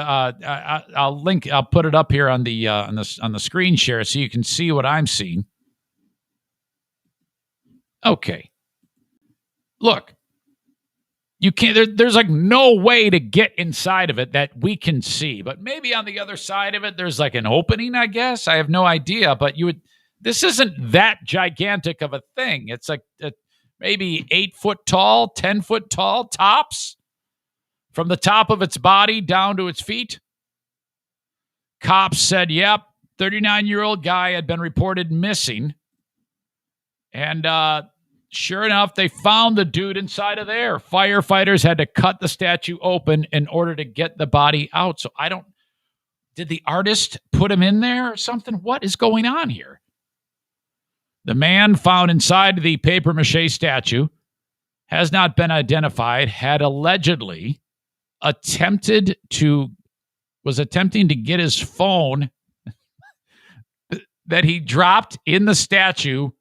I'll put it up here on the screen share so you can see what I'm seeing. Okay, look, You can't, there's like no way to get inside of it that we can see. But maybe on the other side of it, there's like an opening, I guess. I have no idea. But this isn't that gigantic of a thing. It's like maybe 8 foot tall, 10 foot tall, tops, from the top of its body down to its feet. Cops said, yep, 39-year-old guy had been reported missing. And sure enough, they found the dude inside of there. Firefighters had to cut the statue open in order to get the body out. So did the artist put him in there or something? What is going on here? The man found inside the papier-mâché statue has not been identified, had allegedly was attempting to get his phone that he dropped in the statue,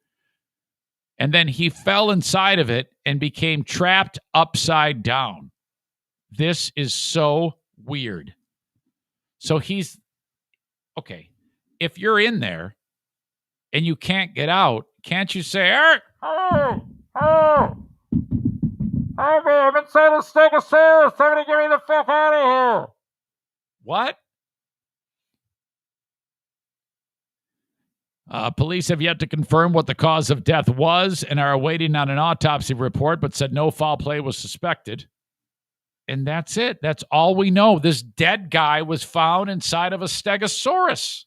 and then he fell inside of it and became trapped upside down. This is so weird. So okay, if you're in there and you can't get out, can't you say, I'm inside a Stegosaurus. Somebody get me the fuck out of here. What? Police have yet to confirm what the cause of death was and are awaiting on an autopsy report, but said no foul play was suspected. And that's it. That's all we know. This dead guy was found inside of a Stegosaurus.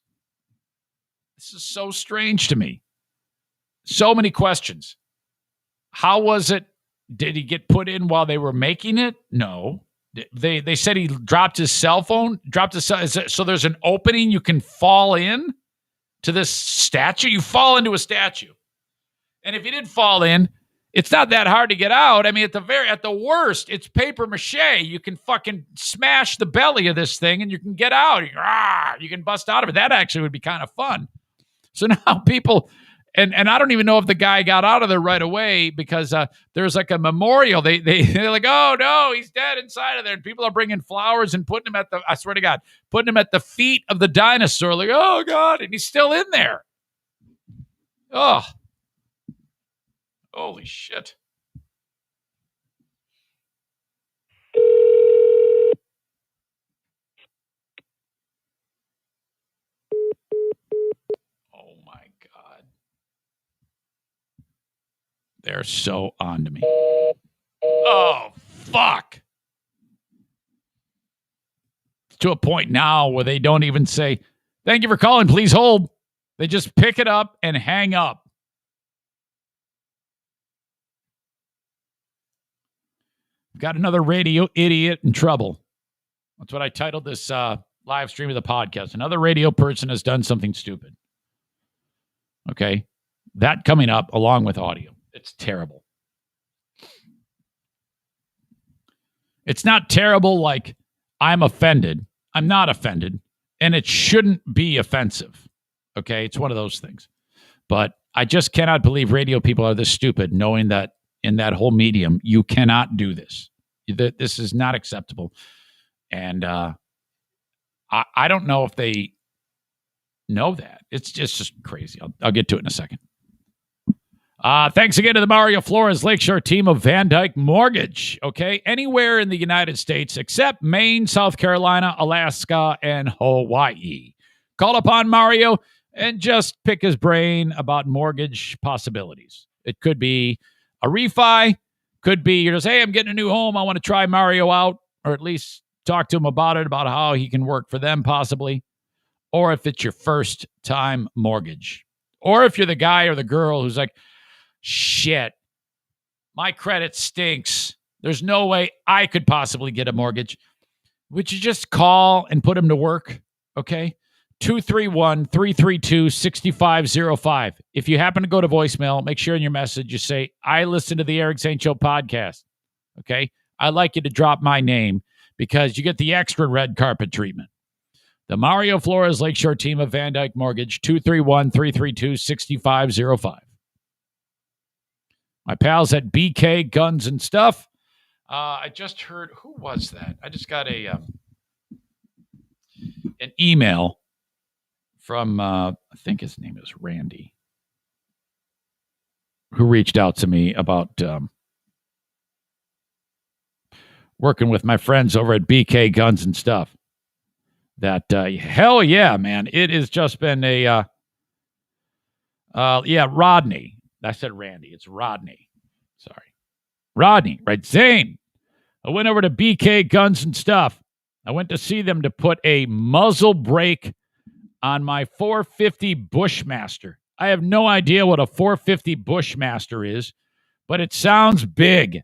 This is so strange to me. So many questions. How was it? Did he get put in while they were making it? No. They said he dropped his cell phone. So there's an opening you can fall in to this statue? You fall into a statue. And if you did fall in, it's not that hard to get out. I mean, at the worst, it's paper mache. You can fucking smash the belly of this thing and you can get out. You can bust out of it. That actually would be kind of fun. So now people, and I don't even know if the guy got out of there right away because there's like a memorial. They're like, oh no, he's dead inside of there. And people are bringing flowers and putting him I swear to God, putting him at the feet of the dinosaur. Like, oh God, and he's still in there. Oh, holy shit. Oh my God. They're so on to me. Oh, fuck. It's to a point now where they don't even say, thank you for calling, please hold. They just pick it up and hang up. Got another radio idiot in trouble. That's what I titled this live stream of the podcast. Another radio person has done something stupid. Okay. That coming up along with audio. It's terrible. It's not terrible like I'm offended. I'm not offended. And it shouldn't be offensive. Okay. It's one of those things. But I just cannot believe radio people are this stupid, knowing that in that whole medium, you cannot do this. This is not acceptable. And I don't know if they know that. It's just crazy. I'll get to it in a second. Thanks again to the Mario Flores Lakeshore team of Van Dyke Mortgage. Okay, anywhere in the United States except Maine, South Carolina, Alaska, and Hawaii. Call upon Mario and just pick his brain about mortgage possibilities. It could be a refi, could be you're just, hey, I'm getting a new home. I want to try Mario out, or at least talk to him about it, about how he can work for them possibly. Or if it's your first time mortgage. Or if you're the guy or the girl who's like, shit, my credit stinks. There's no way I could possibly get a mortgage. Would you just call and put him to work? Okay. 231-332-6505. If you happen to go to voicemail, make sure in your message you say, I listen to the Eric St. Show podcast. Okay. I'd like you to drop my name because you get the extra red carpet treatment. The Mario Flores Lakeshore team of Van Dyke Mortgage, 231-332-6505. My pals at BK Guns and Stuff. I just heard, who was that? I just got an email from, I think his name is Randy, who reached out to me about working with my friends over at BK Guns and Stuff. That, hell yeah, man. It has just been Rodney. I said Randy. It's Rodney. Sorry. Rodney, right? Zane. I went over to BK Guns and Stuff. I went to see them to put a muzzle brake on my 450 Bushmaster. I have no idea what a 450 Bushmaster is, but it sounds big.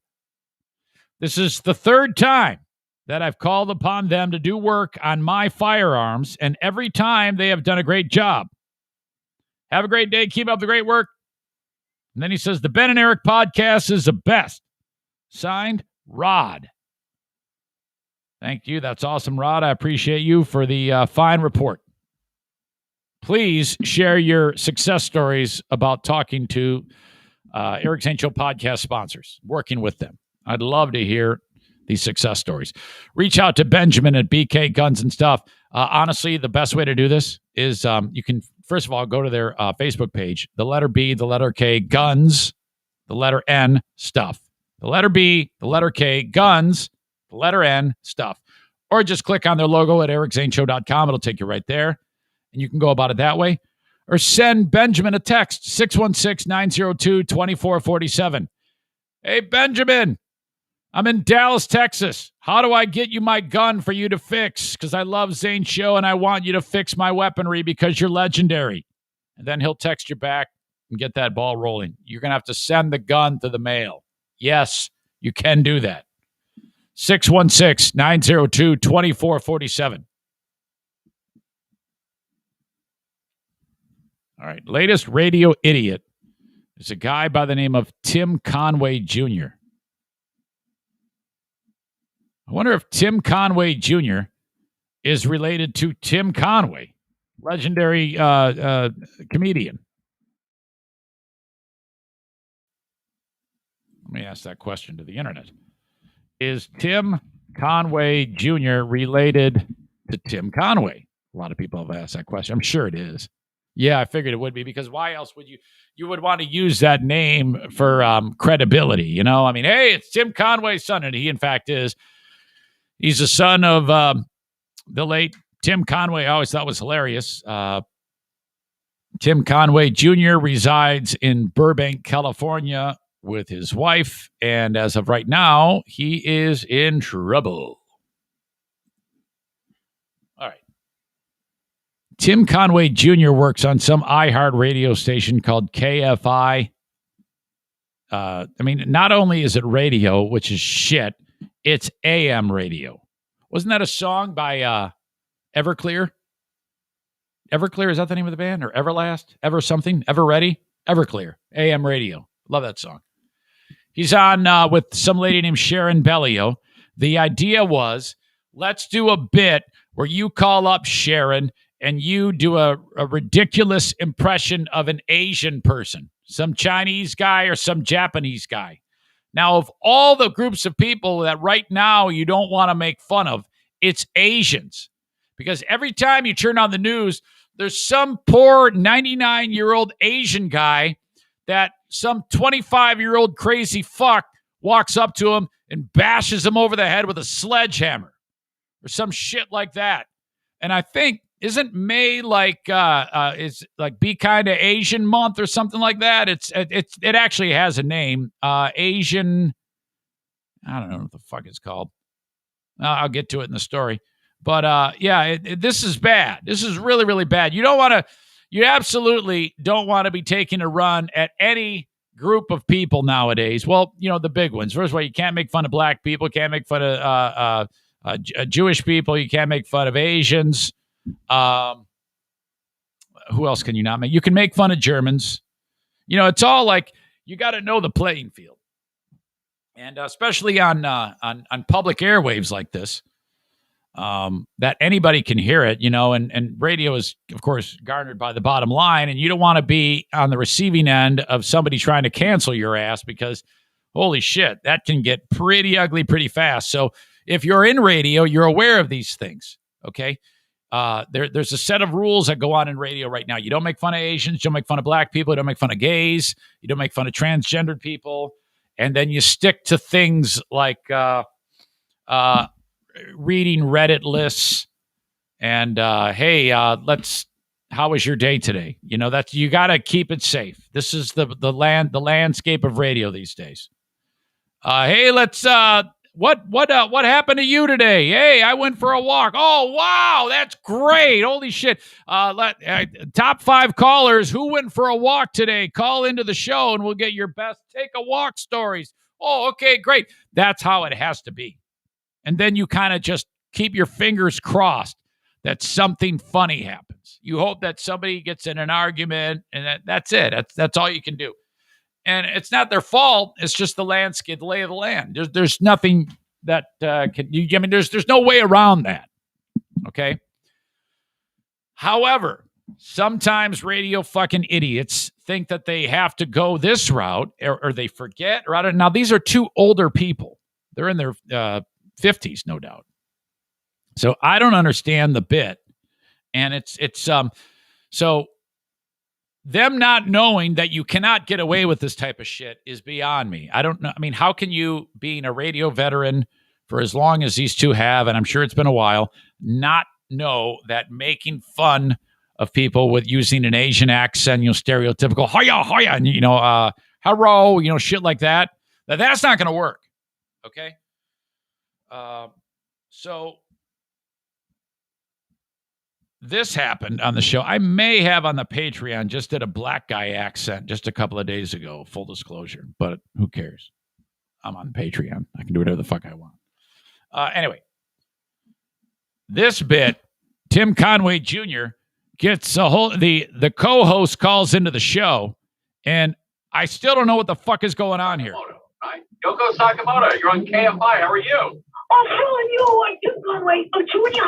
This is the third time that I've called upon them to do work on my firearms, and every time they have done a great job. Have a great day. Keep up the great work. And then he says, the Ben and Eric podcast is the best. Signed, Rod. Thank you. That's awesome, Rod. I appreciate you for the fine report. Please share your success stories about talking to Eric St. Show podcast sponsors, working with them. I'd love to hear these success stories. Reach out to Benjamin at BK Guns and Stuff. Honestly, the best way to do this is you can, first of all, go to their Facebook page, the letter B, the letter K, Guns, the letter N, Stuff. The letter B, the letter K, Guns, the letter N, Stuff. Or just click on their logo at ericzaneshow.com. It'll take you right there, and you can go about it that way. Or send Benjamin a text, 616-902-2447. Hey, Benjamin, I'm in Dallas, Texas. How do I get you my gun for you to fix? Because I love Zane's show, and I want you to fix my weaponry because you're legendary. And then he'll text you back and get that ball rolling. You're going to have to send the gun to the mail. Yes, you can do that. 616-902-2447. All right, latest radio idiot is a guy by the name of Tim Conway Jr. I wonder if Tim Conway Jr. is related to Tim Conway, legendary comedian. Let me ask that question to the internet. Is Tim Conway Jr. related to Tim Conway? A lot of people have asked that question. I'm sure it is. Yeah, I figured it would be, because why else would you would want to use that name for credibility? You know, I mean, hey, it's Tim Conway's son, and he in fact is. He's the son of the late Tim Conway. I always thought was hilarious. Tim Conway Jr. resides in Burbank, California with his wife, and as of right now, he is in trouble. All right. Tim Conway Jr. works on some iHeart radio station called KFI. I mean, not only is it radio, which is shit, it's AM radio. Wasn't that a song by Everclear? Everclear, is that the name of the band? Or Everlast? Ever something? Ever Ready? Everclear. AM radio. Love that song. He's on with some lady named Sharon Bellio. The idea was, let's do a bit where you call up Sharon and you do a ridiculous impression of an Asian person, some Chinese guy or some Japanese guy. Now, of all the groups of people that right now you don't want to make fun of, it's Asians. Because every time you turn on the news, there's some poor 99-year-old Asian guy that some 25-year-old crazy fuck walks up to him and bashes him over the head with a sledgehammer or some shit like that. And I think, isn't May like is like Be Kinda Asian Month or something like that? It actually has a name. Asian, I don't know what the fuck it's called. I'll get to it in the story. But this is bad. This is really, really bad. You absolutely don't want to be taking a run at any group of people nowadays. Well, you know, the big ones. First of all, you can't make fun of black people. You can't make fun of Jewish people. You can't make fun of Asians. Who else can you not make? You can make fun of Germans. You know, it's all like, you got to know the playing field. And especially on public airwaves like this, that anybody can hear it, you know, and radio is, of course, garnered by the bottom line, and you don't want to be on the receiving end of somebody trying to cancel your ass, because holy shit, that can get pretty ugly pretty fast. So if you're in radio, you're aware of these things, okay? There's a set of rules that go on in radio right now. You don't make fun of Asians, you don't make fun of black people, you don't make fun of gays, you don't make fun of transgendered people, and then you stick to things like reading Reddit lists and hey, how was your day today? You know, that's, you got to keep it safe. This is the landscape of radio these days. Hey, let's what happened to you today? Hey, I went for a walk. Oh, wow, that's great. Holy shit. Top 5 callers who went for a walk today, call into the show and we'll get your best take a walk stories. Oh, okay, great. That's how it has to be. And then you kind of just keep your fingers crossed that something funny happens. You hope that somebody gets in an argument, and that's it. That's all you can do. And it's not their fault. It's just the landscape, the lay of the land. There's nothing that there's no way around that. Okay. However, sometimes radio fucking idiots think that they have to go this route, or they forget. Now, these are 2 older people. They're in their 50s, no doubt. So I don't understand the bit. And it's so them not knowing that you cannot get away with this type of shit is beyond me. I don't know. I mean, how can you, being a radio veteran for as long as these 2 have, and I'm sure it's been a while, not know that making fun of people with using an Asian accent, stereotypical, hiya, hiya, and, hello, shit like that, that's not going to work. Okay. So this happened on the show. I may have on the Patreon just did a black guy accent just a couple of days ago, full disclosure, but who cares? I'm on Patreon. I can do whatever the fuck I want. Anyway, this bit, Tim Conway Jr. gets the co-host calls into the show, and I still don't know what the fuck is going on here. Right? Yoko Sakamoto, you're on KFI. How are you? Oh, how are you? Tim Conway Jr.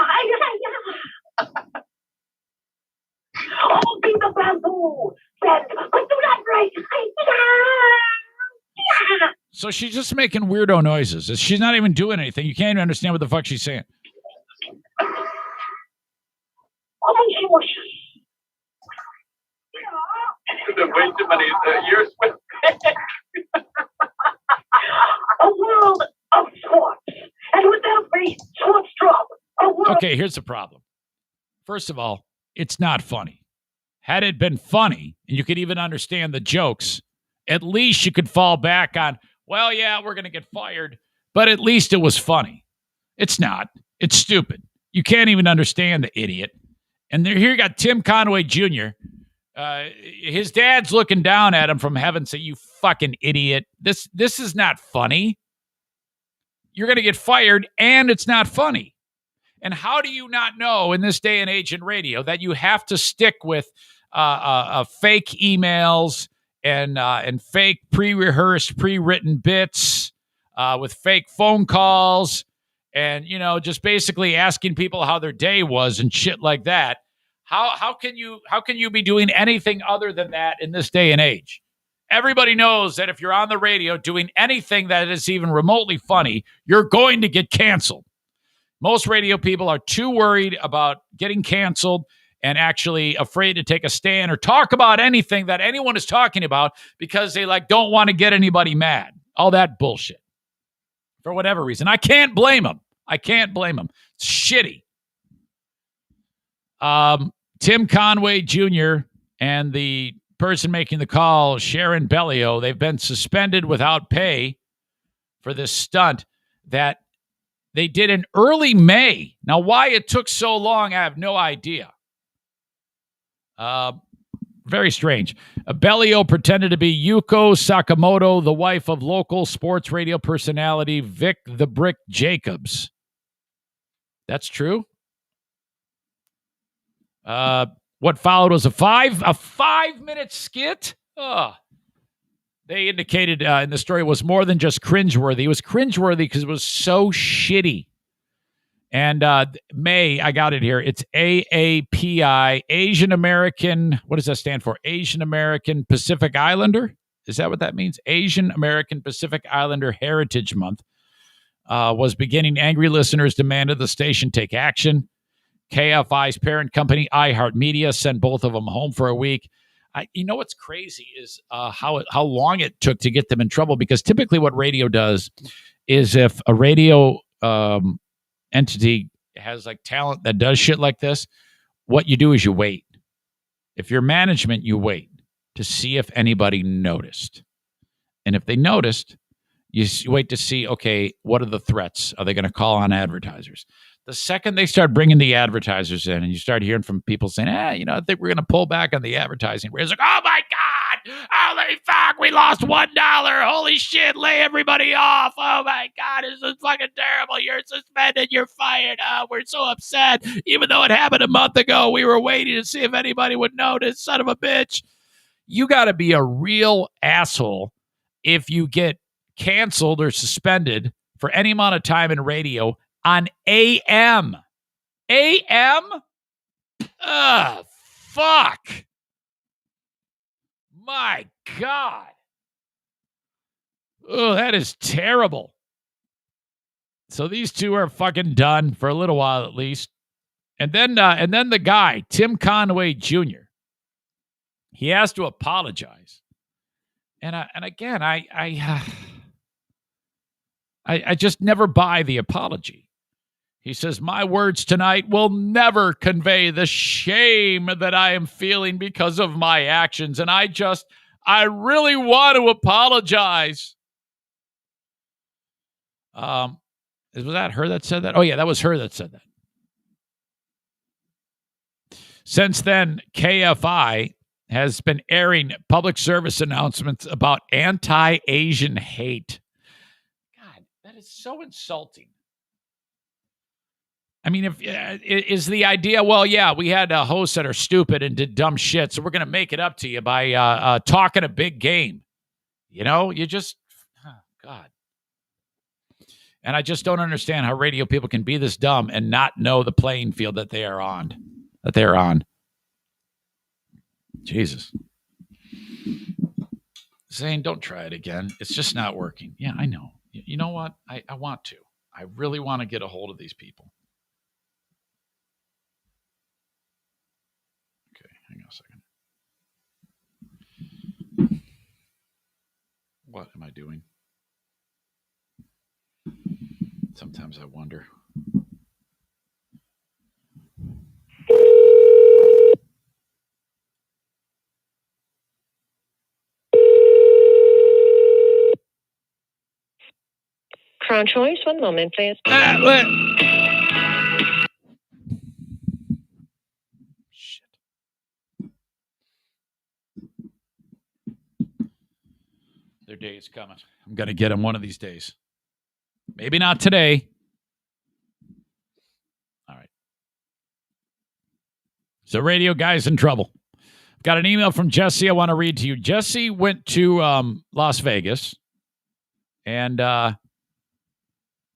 Oh, be the bamboo. But do not break. So she's just making weirdo noises. She's not even doing anything. You can't even understand what the fuck she's saying. Way too many years with a world of sports. And with every sports drop, Okay, here's the problem. First of all, it's not funny. Had it been funny, and you could even understand the jokes, at least you could fall back on, well, yeah, we're going to get fired, but at least it was funny. It's not. It's stupid. You can't even understand the idiot. And here you got Tim Conway Jr. His dad's looking down at him from heaven saying, you fucking idiot. This is not funny. You're going to get fired, and it's not funny. And how do you not know in this day and age in radio that you have to stick with fake emails and fake pre-rehearsed, pre-written bits with fake phone calls and, just basically asking people how their day was and shit like that? How can you be doing anything other than that in this day and age? Everybody knows that if you're on the radio doing anything that is even remotely funny, you're going to get canceled. Most radio people are too worried about getting canceled and actually afraid to take a stand or talk about anything that anyone is talking about because they don't want to get anybody mad. All that bullshit. For whatever reason. I can't blame them. It's shitty. Tim Conway Jr. and the person making the call, Sharon Bellio, they've been suspended without pay for this stunt that they did in early May. Now, why it took so long, I have no idea. Very strange. Bellio pretended to be Yuko Sakamoto, the wife of local sports radio personality Vic the Brick Jacobs. That's true. What followed was a 5-minute skit. They indicated in the story it was more than just cringeworthy. It was cringeworthy because it was so shitty. And May, I got it here. It's AAPI, Asian American. What does that stand for? Asian American Pacific Islander? Is that what that means? Asian American Pacific Islander Heritage Month was beginning. Angry listeners demanded the station take action. KFI's parent company, iHeartMedia, sent both of them home for a week. You know what's crazy is how long it took to get them in trouble, because typically what radio does is if a radio entity has like talent that does shit like this, what you do is you wait. If you're management, you wait to see if anybody noticed. And if they noticed, you wait to see, okay, what are the threats? Are they going to call on advertisers? The second they start bringing the advertisers in and you start hearing from people saying, I think we're going to pull back on the advertising. It's like, oh my God, holy fuck, we lost $1. Holy shit, lay everybody off. Oh my God, this is fucking terrible. You're suspended. You're fired. Oh, we're so upset. Even though it happened a month ago, we were waiting to see if anybody would notice. Son of a bitch. You got to be a real asshole if you get canceled or suspended for any amount of time in radio on AM. AM? Ugh, fuck. My God. Oh, that is terrible. So these two are fucking done for a little while at least. And then the guy, Tim Conway Jr., he has to apologize. And again, I just never buy the apology. He says, my words tonight will never convey the shame that I am feeling because of my actions. And I really want to apologize. Was that her that said that? Oh, yeah, that was her that said that. Since then, KFI has been airing public service announcements about anti-Asian hate. God, that is so insulting. I mean, is the idea, well, yeah, we had hosts that are stupid and did dumb shit, so we're going to make it up to you by talking a big game. You just, God. And I just don't understand how radio people can be this dumb and not know the playing field that they are on. Jesus. Zane, don't try it again. It's just not working. Yeah, I know. You know what? I want to. I really want to get a hold of these people. Okay, hang on a second. What am I doing? Sometimes I wonder. Crown Choice, one moment, please. Shit. Their day is coming. I'm going to get them one of these days. Maybe not today. All right. So radio guy's in trouble. I've got an email from Jesse I want to read to you. Jesse went to Las Vegas. And,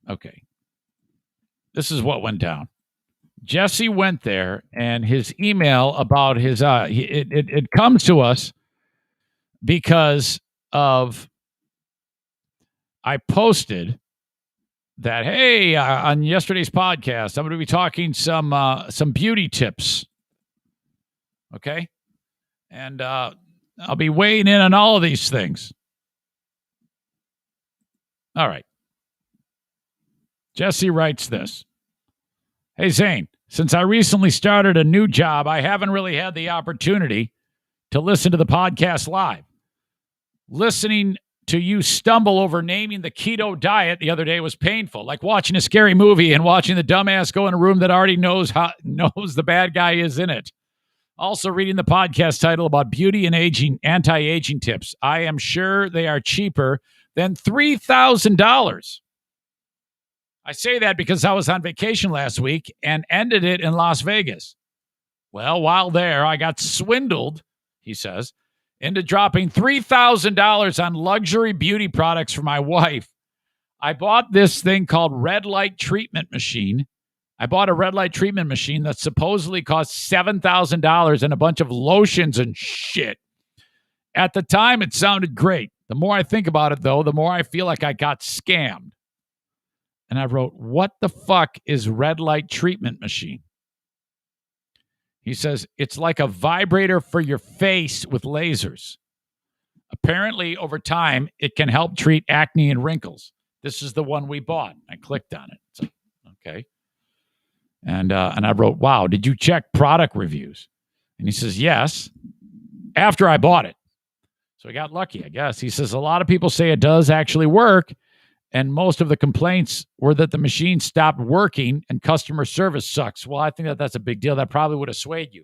okay. This is what went down. Jesse went there, and his email about his, it comes to us because of, I posted that, hey, on yesterday's podcast, I'm going to be talking some beauty tips. Okay? And I'll be weighing in on all of these things. All right. Jesse writes this. Hey, Zane, since I recently started a new job, I haven't really had the opportunity to listen to the podcast live. Listening to you stumble over naming the keto diet the other day was painful, like watching a scary movie and watching the dumbass go in a room that already knows the bad guy is in it. Also reading the podcast title about beauty and aging, anti-aging tips. I am sure they are cheaper than $3,000. I say that because I was on vacation last week and ended it in Las Vegas. Well, while there, I got swindled, he says, into dropping $3,000 on luxury beauty products for my wife. I bought this thing called red light treatment machine. I bought a red light treatment machine that supposedly cost $7,000 and a bunch of lotions and shit. At the time, it sounded great. The more I think about it, though, the more I feel like I got scammed. And I wrote, what the fuck is red light treatment machine? He says, it's like a vibrator for your face with lasers. Apparently, over time, it can help treat acne and wrinkles. This is the one we bought. I clicked on it. It's Okay. And I wrote, wow, did you check product reviews? And he says, yes, after I bought it. So I got lucky, I guess. He says, a lot of people say it does actually work. And most of the complaints were that the machine stopped working and customer service sucks. Well, I think that's a big deal. That probably would have swayed you.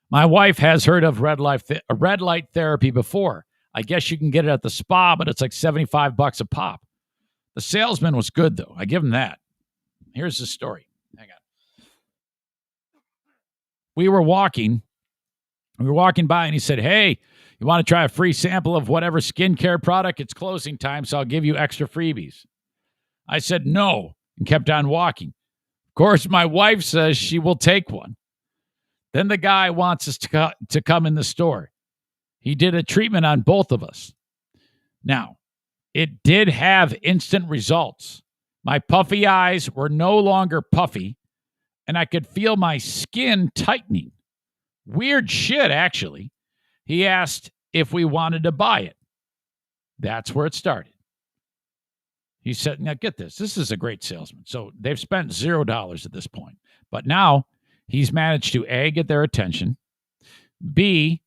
My wife has heard of red light therapy before. I guess you can get it at the spa, but it's like $75 a pop. The salesman was good, though. I give him that. Here's the story. Hang on. We were walking by, and he said, hey, you want to try a free sample of whatever skincare product? It's closing time, so I'll give you extra freebies. I said no and kept on walking. Of course, my wife says she will take one. Then the guy wants us to come in the store. He did a treatment on both of us. Now, it did have instant results. My puffy eyes were no longer puffy, and I could feel my skin tightening. Weird shit, actually. He asked if we wanted to buy it. That's where it started. He said, now get this. This is a great salesman. So they've spent $0 at this point. But now he's managed to A, get their attention, B,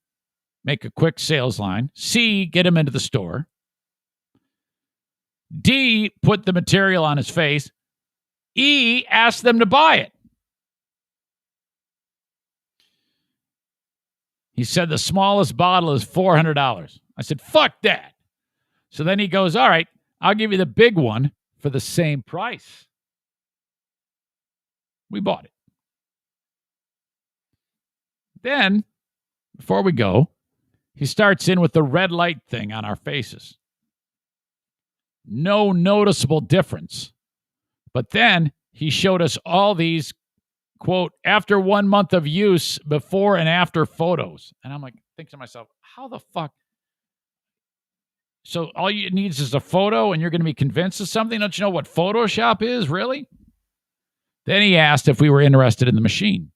make a quick sales line, C, get him into the store, D, put the material on his face, E, ask them to buy it. He said the smallest bottle is $400. I said, fuck that. So then he goes, all right, I'll give you the big one for the same price. We bought it. Then, before we go, he starts in with the red light thing on our faces. No noticeable difference. But then he showed us all these, quote, after 1 month of use, before and after photos. And I'm like, thinking to myself, how the fuck? So all you needs is a photo and you're going to be convinced of something? Don't you know what Photoshop is, really? Then he asked if we were interested in the machine.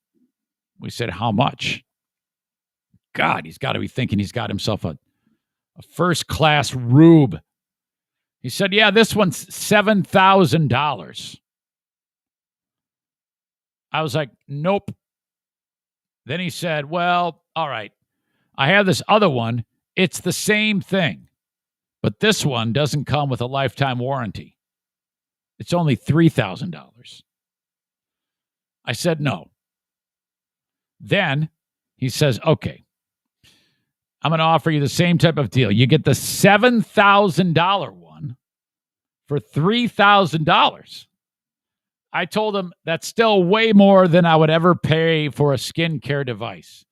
We said, how much? God, he's got to be thinking he's got himself a first-class rube. He said, yeah, this one's $7,000. I was like, nope. Then he said, well, all right. I have this other one. It's the same thing. But this one doesn't come with a lifetime warranty. It's only $3,000. I said no. Then he says, okay, I'm going to offer you the same type of deal. You get the $7,000 one for $3,000. I told him that's still way more than I would ever pay for a skincare device.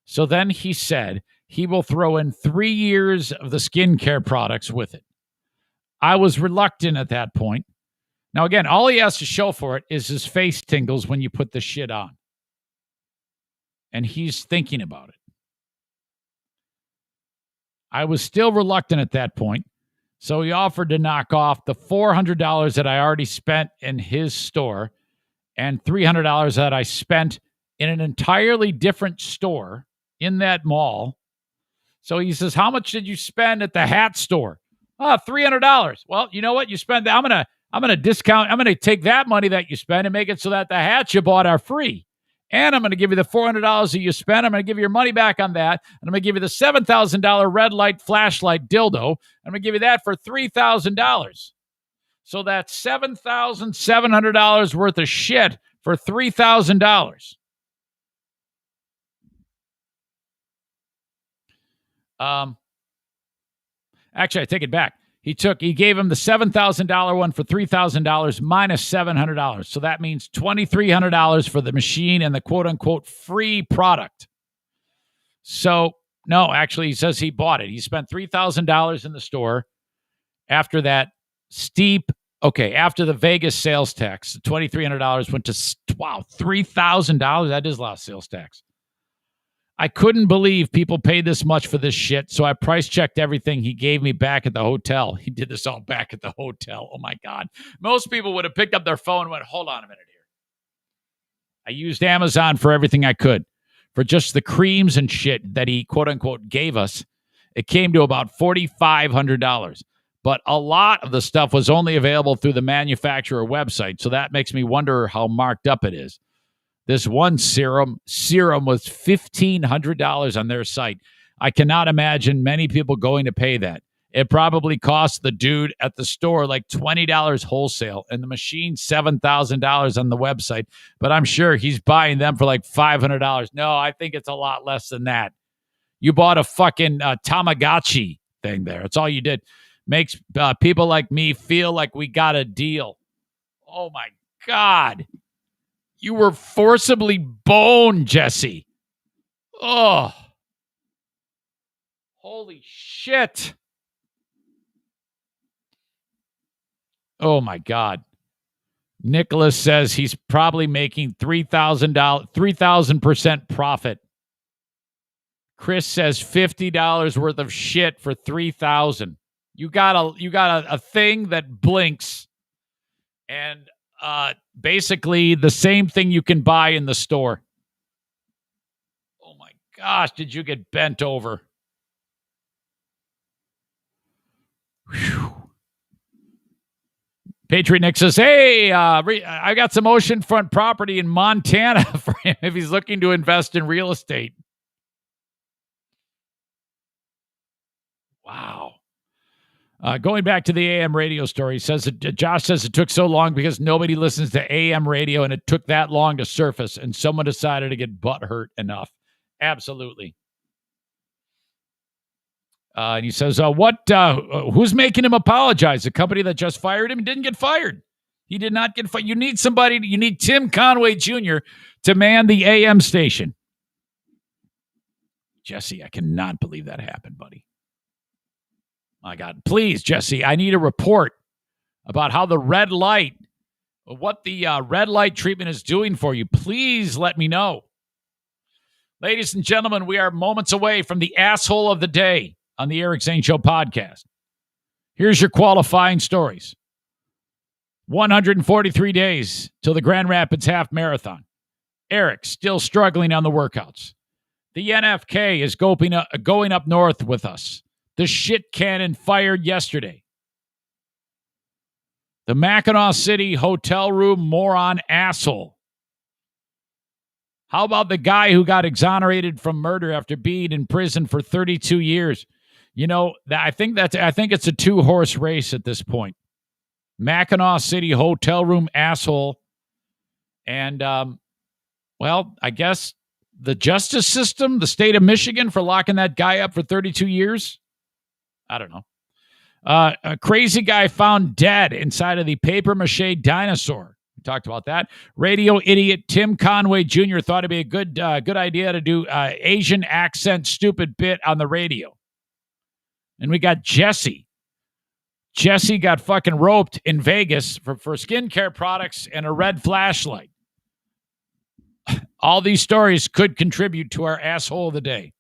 So then he said he will throw in 3 years of the skincare products with it. I was reluctant at that point. Now, again, all he has to show for it is his face tingles when you put the shit on. And he's thinking about it. I was still reluctant at that point. So he offered to knock off the $400 that I already spent in his store and $300 that I spent in an entirely different store in that mall. So he says, how much did you spend at the hat store? $300. Well, you know what? You spend that. I'm going to discount. I'm going to take that money that you spend and make it so that the hats you bought are free. And I'm going to give you the $400 that you spent. I'm going to give you your money back on that. And I'm going to give you the $7,000 red light flashlight dildo. I'm going to give you that for $3,000. So that's $7,700 worth of shit for $3,000. Actually, I take it back. He gave him the $7,000 one for $3,000 minus $700. So that means $2,300 for the machine and the quote unquote free product. So no, actually he says he bought it. He spent $3,000 in the store. After that after the Vegas sales tax, the $2,300 went to, $3,000. That is a lot of sales tax. I couldn't believe people paid this much for this shit, so I price checked everything he gave me back at the hotel. He did this all back at the hotel. Oh, my God. Most people would have picked up their phone and went, hold on a minute here. I used Amazon for everything I could. For just the creams and shit that he, quote-unquote, gave us, it came to about $4,500. But a lot of the stuff was only available through the manufacturer website, so that makes me wonder how marked up it is. This one serum was $1,500 on their site. I cannot imagine many people going to pay that. It probably cost the dude at the store like $20 wholesale, and the machine $7,000 on the website. But I'm sure he's buying them for like $500. No, I think it's a lot less than that. You bought a fucking Tamagotchi thing there. That's all you did. Makes people like me feel like we got a deal. Oh my God. You were forcibly boned, Jesse. Oh. Holy shit. Oh my God. Nicholas says he's probably making $3,000% profit. Chris says $50 worth of shit for $3,000. You got a thing that blinks, and basically the same thing you can buy in the store. Oh my gosh, did you get bent over? Whew. Patriot Nick says, hey, I got some oceanfront property in Montana for him if he's looking to invest in real estate. Wow. Going back to the AM radio story, says that Josh says it took so long because nobody listens to AM radio, and it took that long to surface, and someone decided to get butthurt enough. Absolutely. And he says, who's making him apologize? The company that just fired him? He didn't get fired. He did not get fired. You need Tim Conway Jr. to man the AM station. Jesse, I cannot believe that happened, buddy. My God, please, Jesse, I need a report about how the red light, what the red light treatment is doing for you. Please let me know. Ladies and gentlemen, we are moments away from the asshole of the day on the Eric Zane Show podcast. Here's your qualifying stories. 143 days till the Grand Rapids Half Marathon. Eric still struggling on the workouts. The NFK is going up north with us. The shit cannon fired yesterday. The Mackinac City hotel room moron asshole. How about the guy who got exonerated from murder after being in prison for 32 years? You know, I think it's a two-horse race at this point. Mackinac City hotel room asshole. And, well, I guess the justice system, the state of Michigan for locking that guy up for 32 years. I don't know. A crazy guy found dead inside of the papier-mâché dinosaur. We talked about that. Radio idiot Tim Conway Jr. thought it'd be a good idea to do Asian accent stupid bit on the radio. And we got Jesse. Jesse got fucking roped in Vegas for skincare products and a red flashlight. All these stories could contribute to our asshole of the day.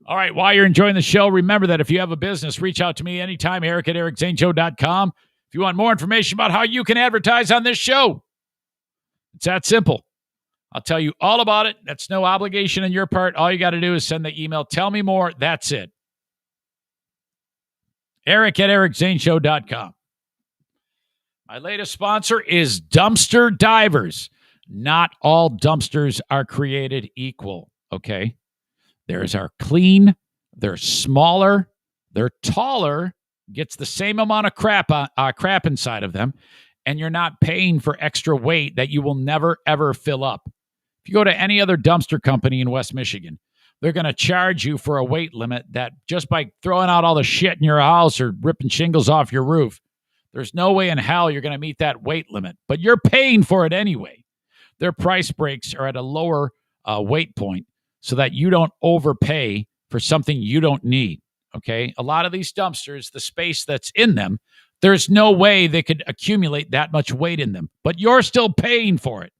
All right, while you're enjoying the show, remember that if you have a business, reach out to me anytime, eric@ericzaneshow.com. If you want more information about how you can advertise on this show, it's that simple. I'll tell you all about it. That's no obligation on your part. All you got to do is send the email, tell me more. That's it. eric@ericzaneshow.com. My latest sponsor is Dumpster Divers. Not all dumpsters are created equal, okay? Theirs are clean, they're smaller, they're taller, gets the same amount of crap inside of them, and you're not paying for extra weight that you will never, ever fill up. If you go to any other dumpster company in West Michigan, they're going to charge you for a weight limit that just by throwing out all the shit in your house or ripping shingles off your roof, there's no way in hell you're going to meet that weight limit, but you're paying for it anyway. Their price breaks are at a lower weight point, so that you don't overpay for something you don't need, okay? A lot of these dumpsters, the space that's in them, there's no way they could accumulate that much weight in them, but you're still paying for it.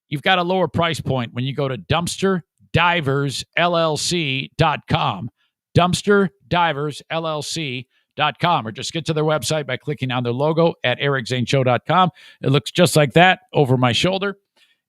You've got a lower price point when you go to dumpsterdiversllc.com, dumpsterdiversllc.com, or just get to their website by clicking on their logo at ericzaneshow.com. It looks just like that over my shoulder.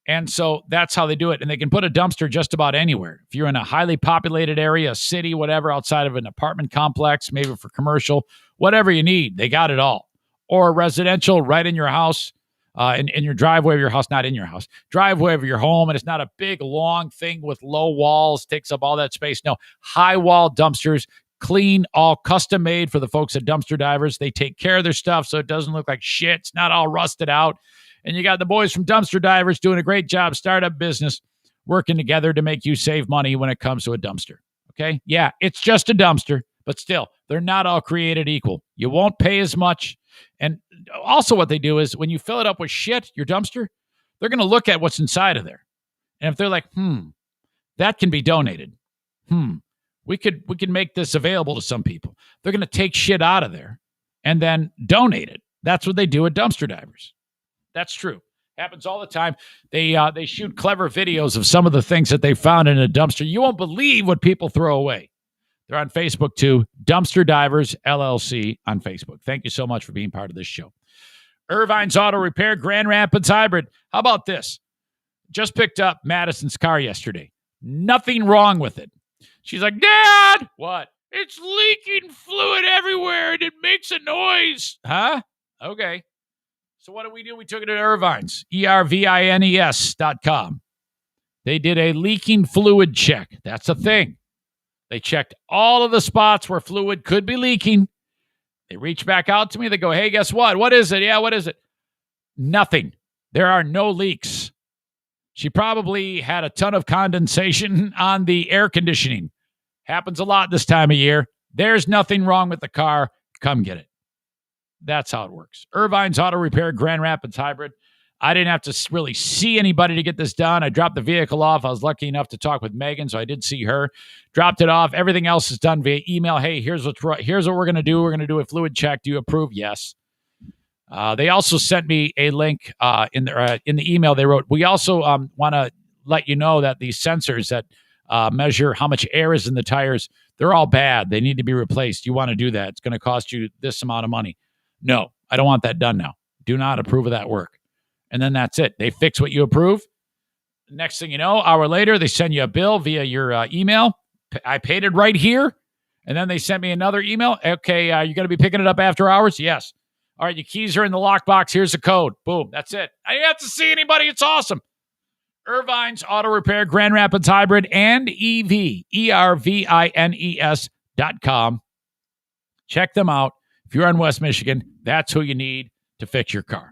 And so that's how they do it. And they can put a dumpster just about anywhere. If you're in a highly populated area, a city, whatever, outside of an apartment complex, maybe for commercial, whatever you need, they got it all. Or residential right in your house, in your driveway of your house, not in your house, driveway of your home. And it's not a big, long thing with low walls, takes up all that space. No, high wall dumpsters, clean, all custom made for the folks at Dumpster Divers. They take care of their stuff so it doesn't look like shit. It's not all rusted out. And you got the boys from Dumpster Divers doing a great job, startup business, working together to make you save money when it comes to a dumpster. Okay? Yeah, it's just a dumpster, but still, they're not all created equal. You won't pay as much. And also what they do is when you fill it up with shit, your dumpster, they're going to look at what's inside of there. And if they're like, that can be donated. We could make this available to some people. They're going to take shit out of there and then donate it. That's what they do at Dumpster Divers. That's true. Happens all the time. They shoot clever videos of some of the things that they found in a dumpster. You won't believe what people throw away. They're on Facebook too. Dumpster Divers LLC on Facebook. Thank you so much for being part of this show. Irvine's Auto Repair, Grand Rapids Hybrid. How about this? Just picked up Madison's car yesterday. Nothing wrong with it. She's like, Dad! What? It's leaking fluid everywhere and it makes a noise. Huh? Okay. So what do? We took it to Irvine's, ERVINES.com. They did a leaking fluid check. That's a thing. They checked all of the spots where fluid could be leaking. They reach back out to me. They go, hey, guess what? What is it? Yeah, what is it? Nothing. There are no leaks. She probably had a ton of condensation on the air conditioning. Happens a lot this time of year. There's nothing wrong with the car. Come get it. That's how it works. Irvine's Auto Repair, Grand Rapids Hybrid. I didn't have to really see anybody to get this done. I dropped the vehicle off. I was lucky enough to talk with Megan, so I did see her. Dropped it off. Everything else is done via email. Hey, here's what we're going to do. We're going to do a fluid check. Do you approve? Yes. They also sent me a link in the email. They wrote, we also want to let you know that these sensors that measure how much air is in the tires, they're all bad. They need to be replaced. You want to do that. It's going to cost you this amount of money. No, I don't want that done now. Do not approve of that work. And then that's it. They fix what you approve. Next thing you know, hour later, they send you a bill via your email. I paid it right here. And then they sent me another email. Okay, you're going to be picking it up after hours? Yes. All right, your keys are in the lockbox. Here's the code. Boom. That's it. I didn't have to see anybody. It's awesome. Irvine's Auto Repair, Grand Rapids Hybrid, and EV, ERVINES.com. Check them out. If you're in West Michigan, that's who you need to fix your car.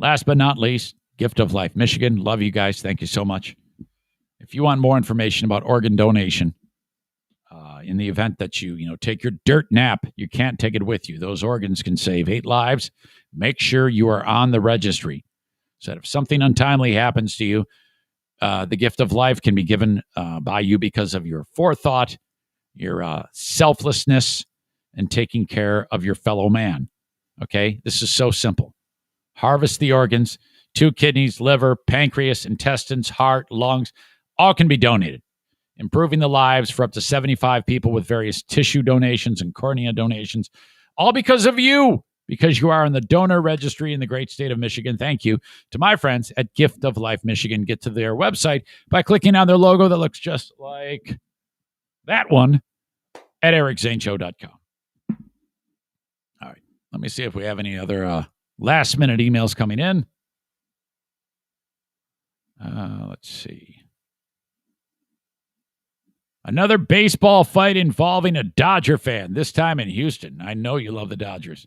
Last but not least, Gift of Life Michigan. Love you guys. Thank you so much. If you want more information about organ donation, in the event that you take your dirt nap, you can't take it with you. Those organs can save 8 lives. Make sure you are on the registry so that if something untimely happens to you, the gift of life can be given by you because of your forethought, your selflessness, and taking care of your fellow man. Okay? This is so simple. Harvest the organs, 2 kidneys, liver, pancreas, intestines, heart, lungs, all can be donated, improving the lives for up to 75 people with various tissue donations and cornea donations, all because of you, because you are in the donor registry in the great state of Michigan. Thank you to my friends at Gift of Life Michigan. Get to their website by clicking on their logo that looks just like that one at ericzaneshow.com. All right, let me see if we have any other last-minute emails coming in. Let's see. Another baseball fight involving a Dodger fan, this time in Houston. I know you love the Dodgers.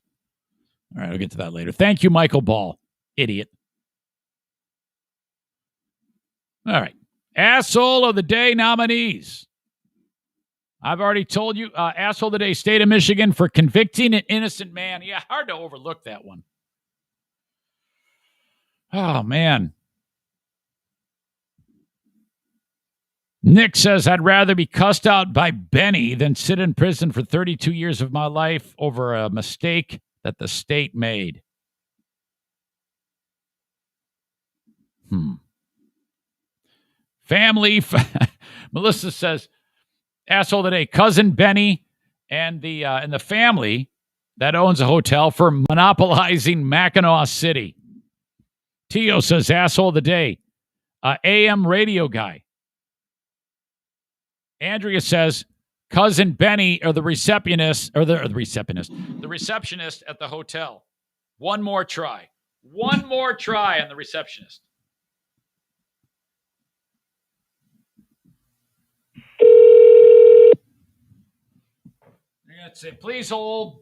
All right, I'll get to that later. Thank you, Michael Ball. Idiot. All right. Asshole of the Day nominees. I've already told you, Asshole of the Day, State of Michigan for convicting an innocent man. Yeah, hard to overlook that one. Oh, man. Nick says, I'd rather be cussed out by Benny than sit in prison for 32 years of my life over a mistake that the state made. Family. Melissa says, asshole today, cousin Benny and the family that owns a hotel for monopolizing Mackinac City. Tio says, asshole of the day. AM radio guy. Andrea says, cousin Benny, or the receptionist at the hotel. One more try on the receptionist. You're going to say, please hold.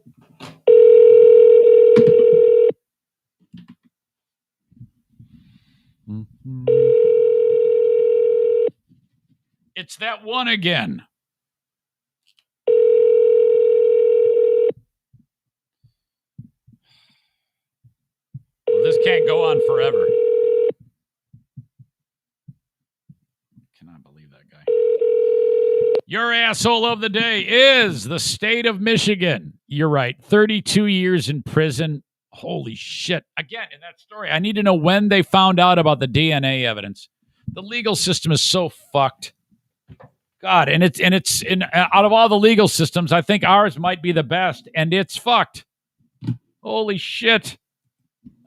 It's that one again. Well, this can't go on forever. Cannot believe that guy. Your asshole of the day is the state of Michigan. You're right. 32 years in prison. Holy shit. Again, in that story, I need to know when they found out about the DNA evidence. The legal system is so fucked. God, and it's out of all the legal systems, I think ours might be the best, and it's fucked. Holy shit.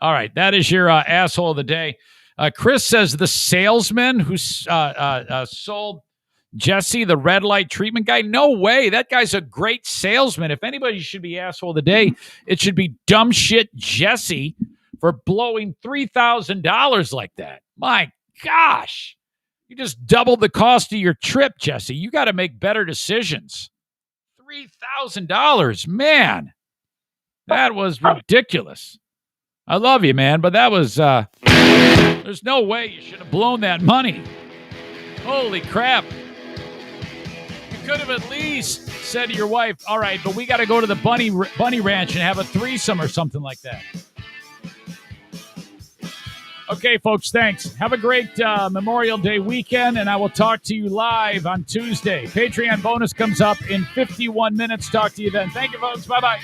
All right, that is your asshole of the day. Chris says the salesman who sold Jesse, the red light treatment guy, no way. That guy's a great salesman. If anybody should be asshole of the day, it should be dumb shit Jesse for blowing $3,000 like that. My gosh. You just doubled the cost of your trip, Jesse. You got to make better decisions. $3,000, man. That was ridiculous. I love you, man, but that was, there's no way you should have blown that money. Holy crap. You could have at least said to your wife, all right, but we got to go to the bunny ranch and have a threesome or something like that. Okay, folks, thanks. Have a great Memorial Day weekend, and I will talk to you live on Tuesday. Patreon bonus comes up in 51 minutes. Talk to you then. Thank you, folks. Bye-bye.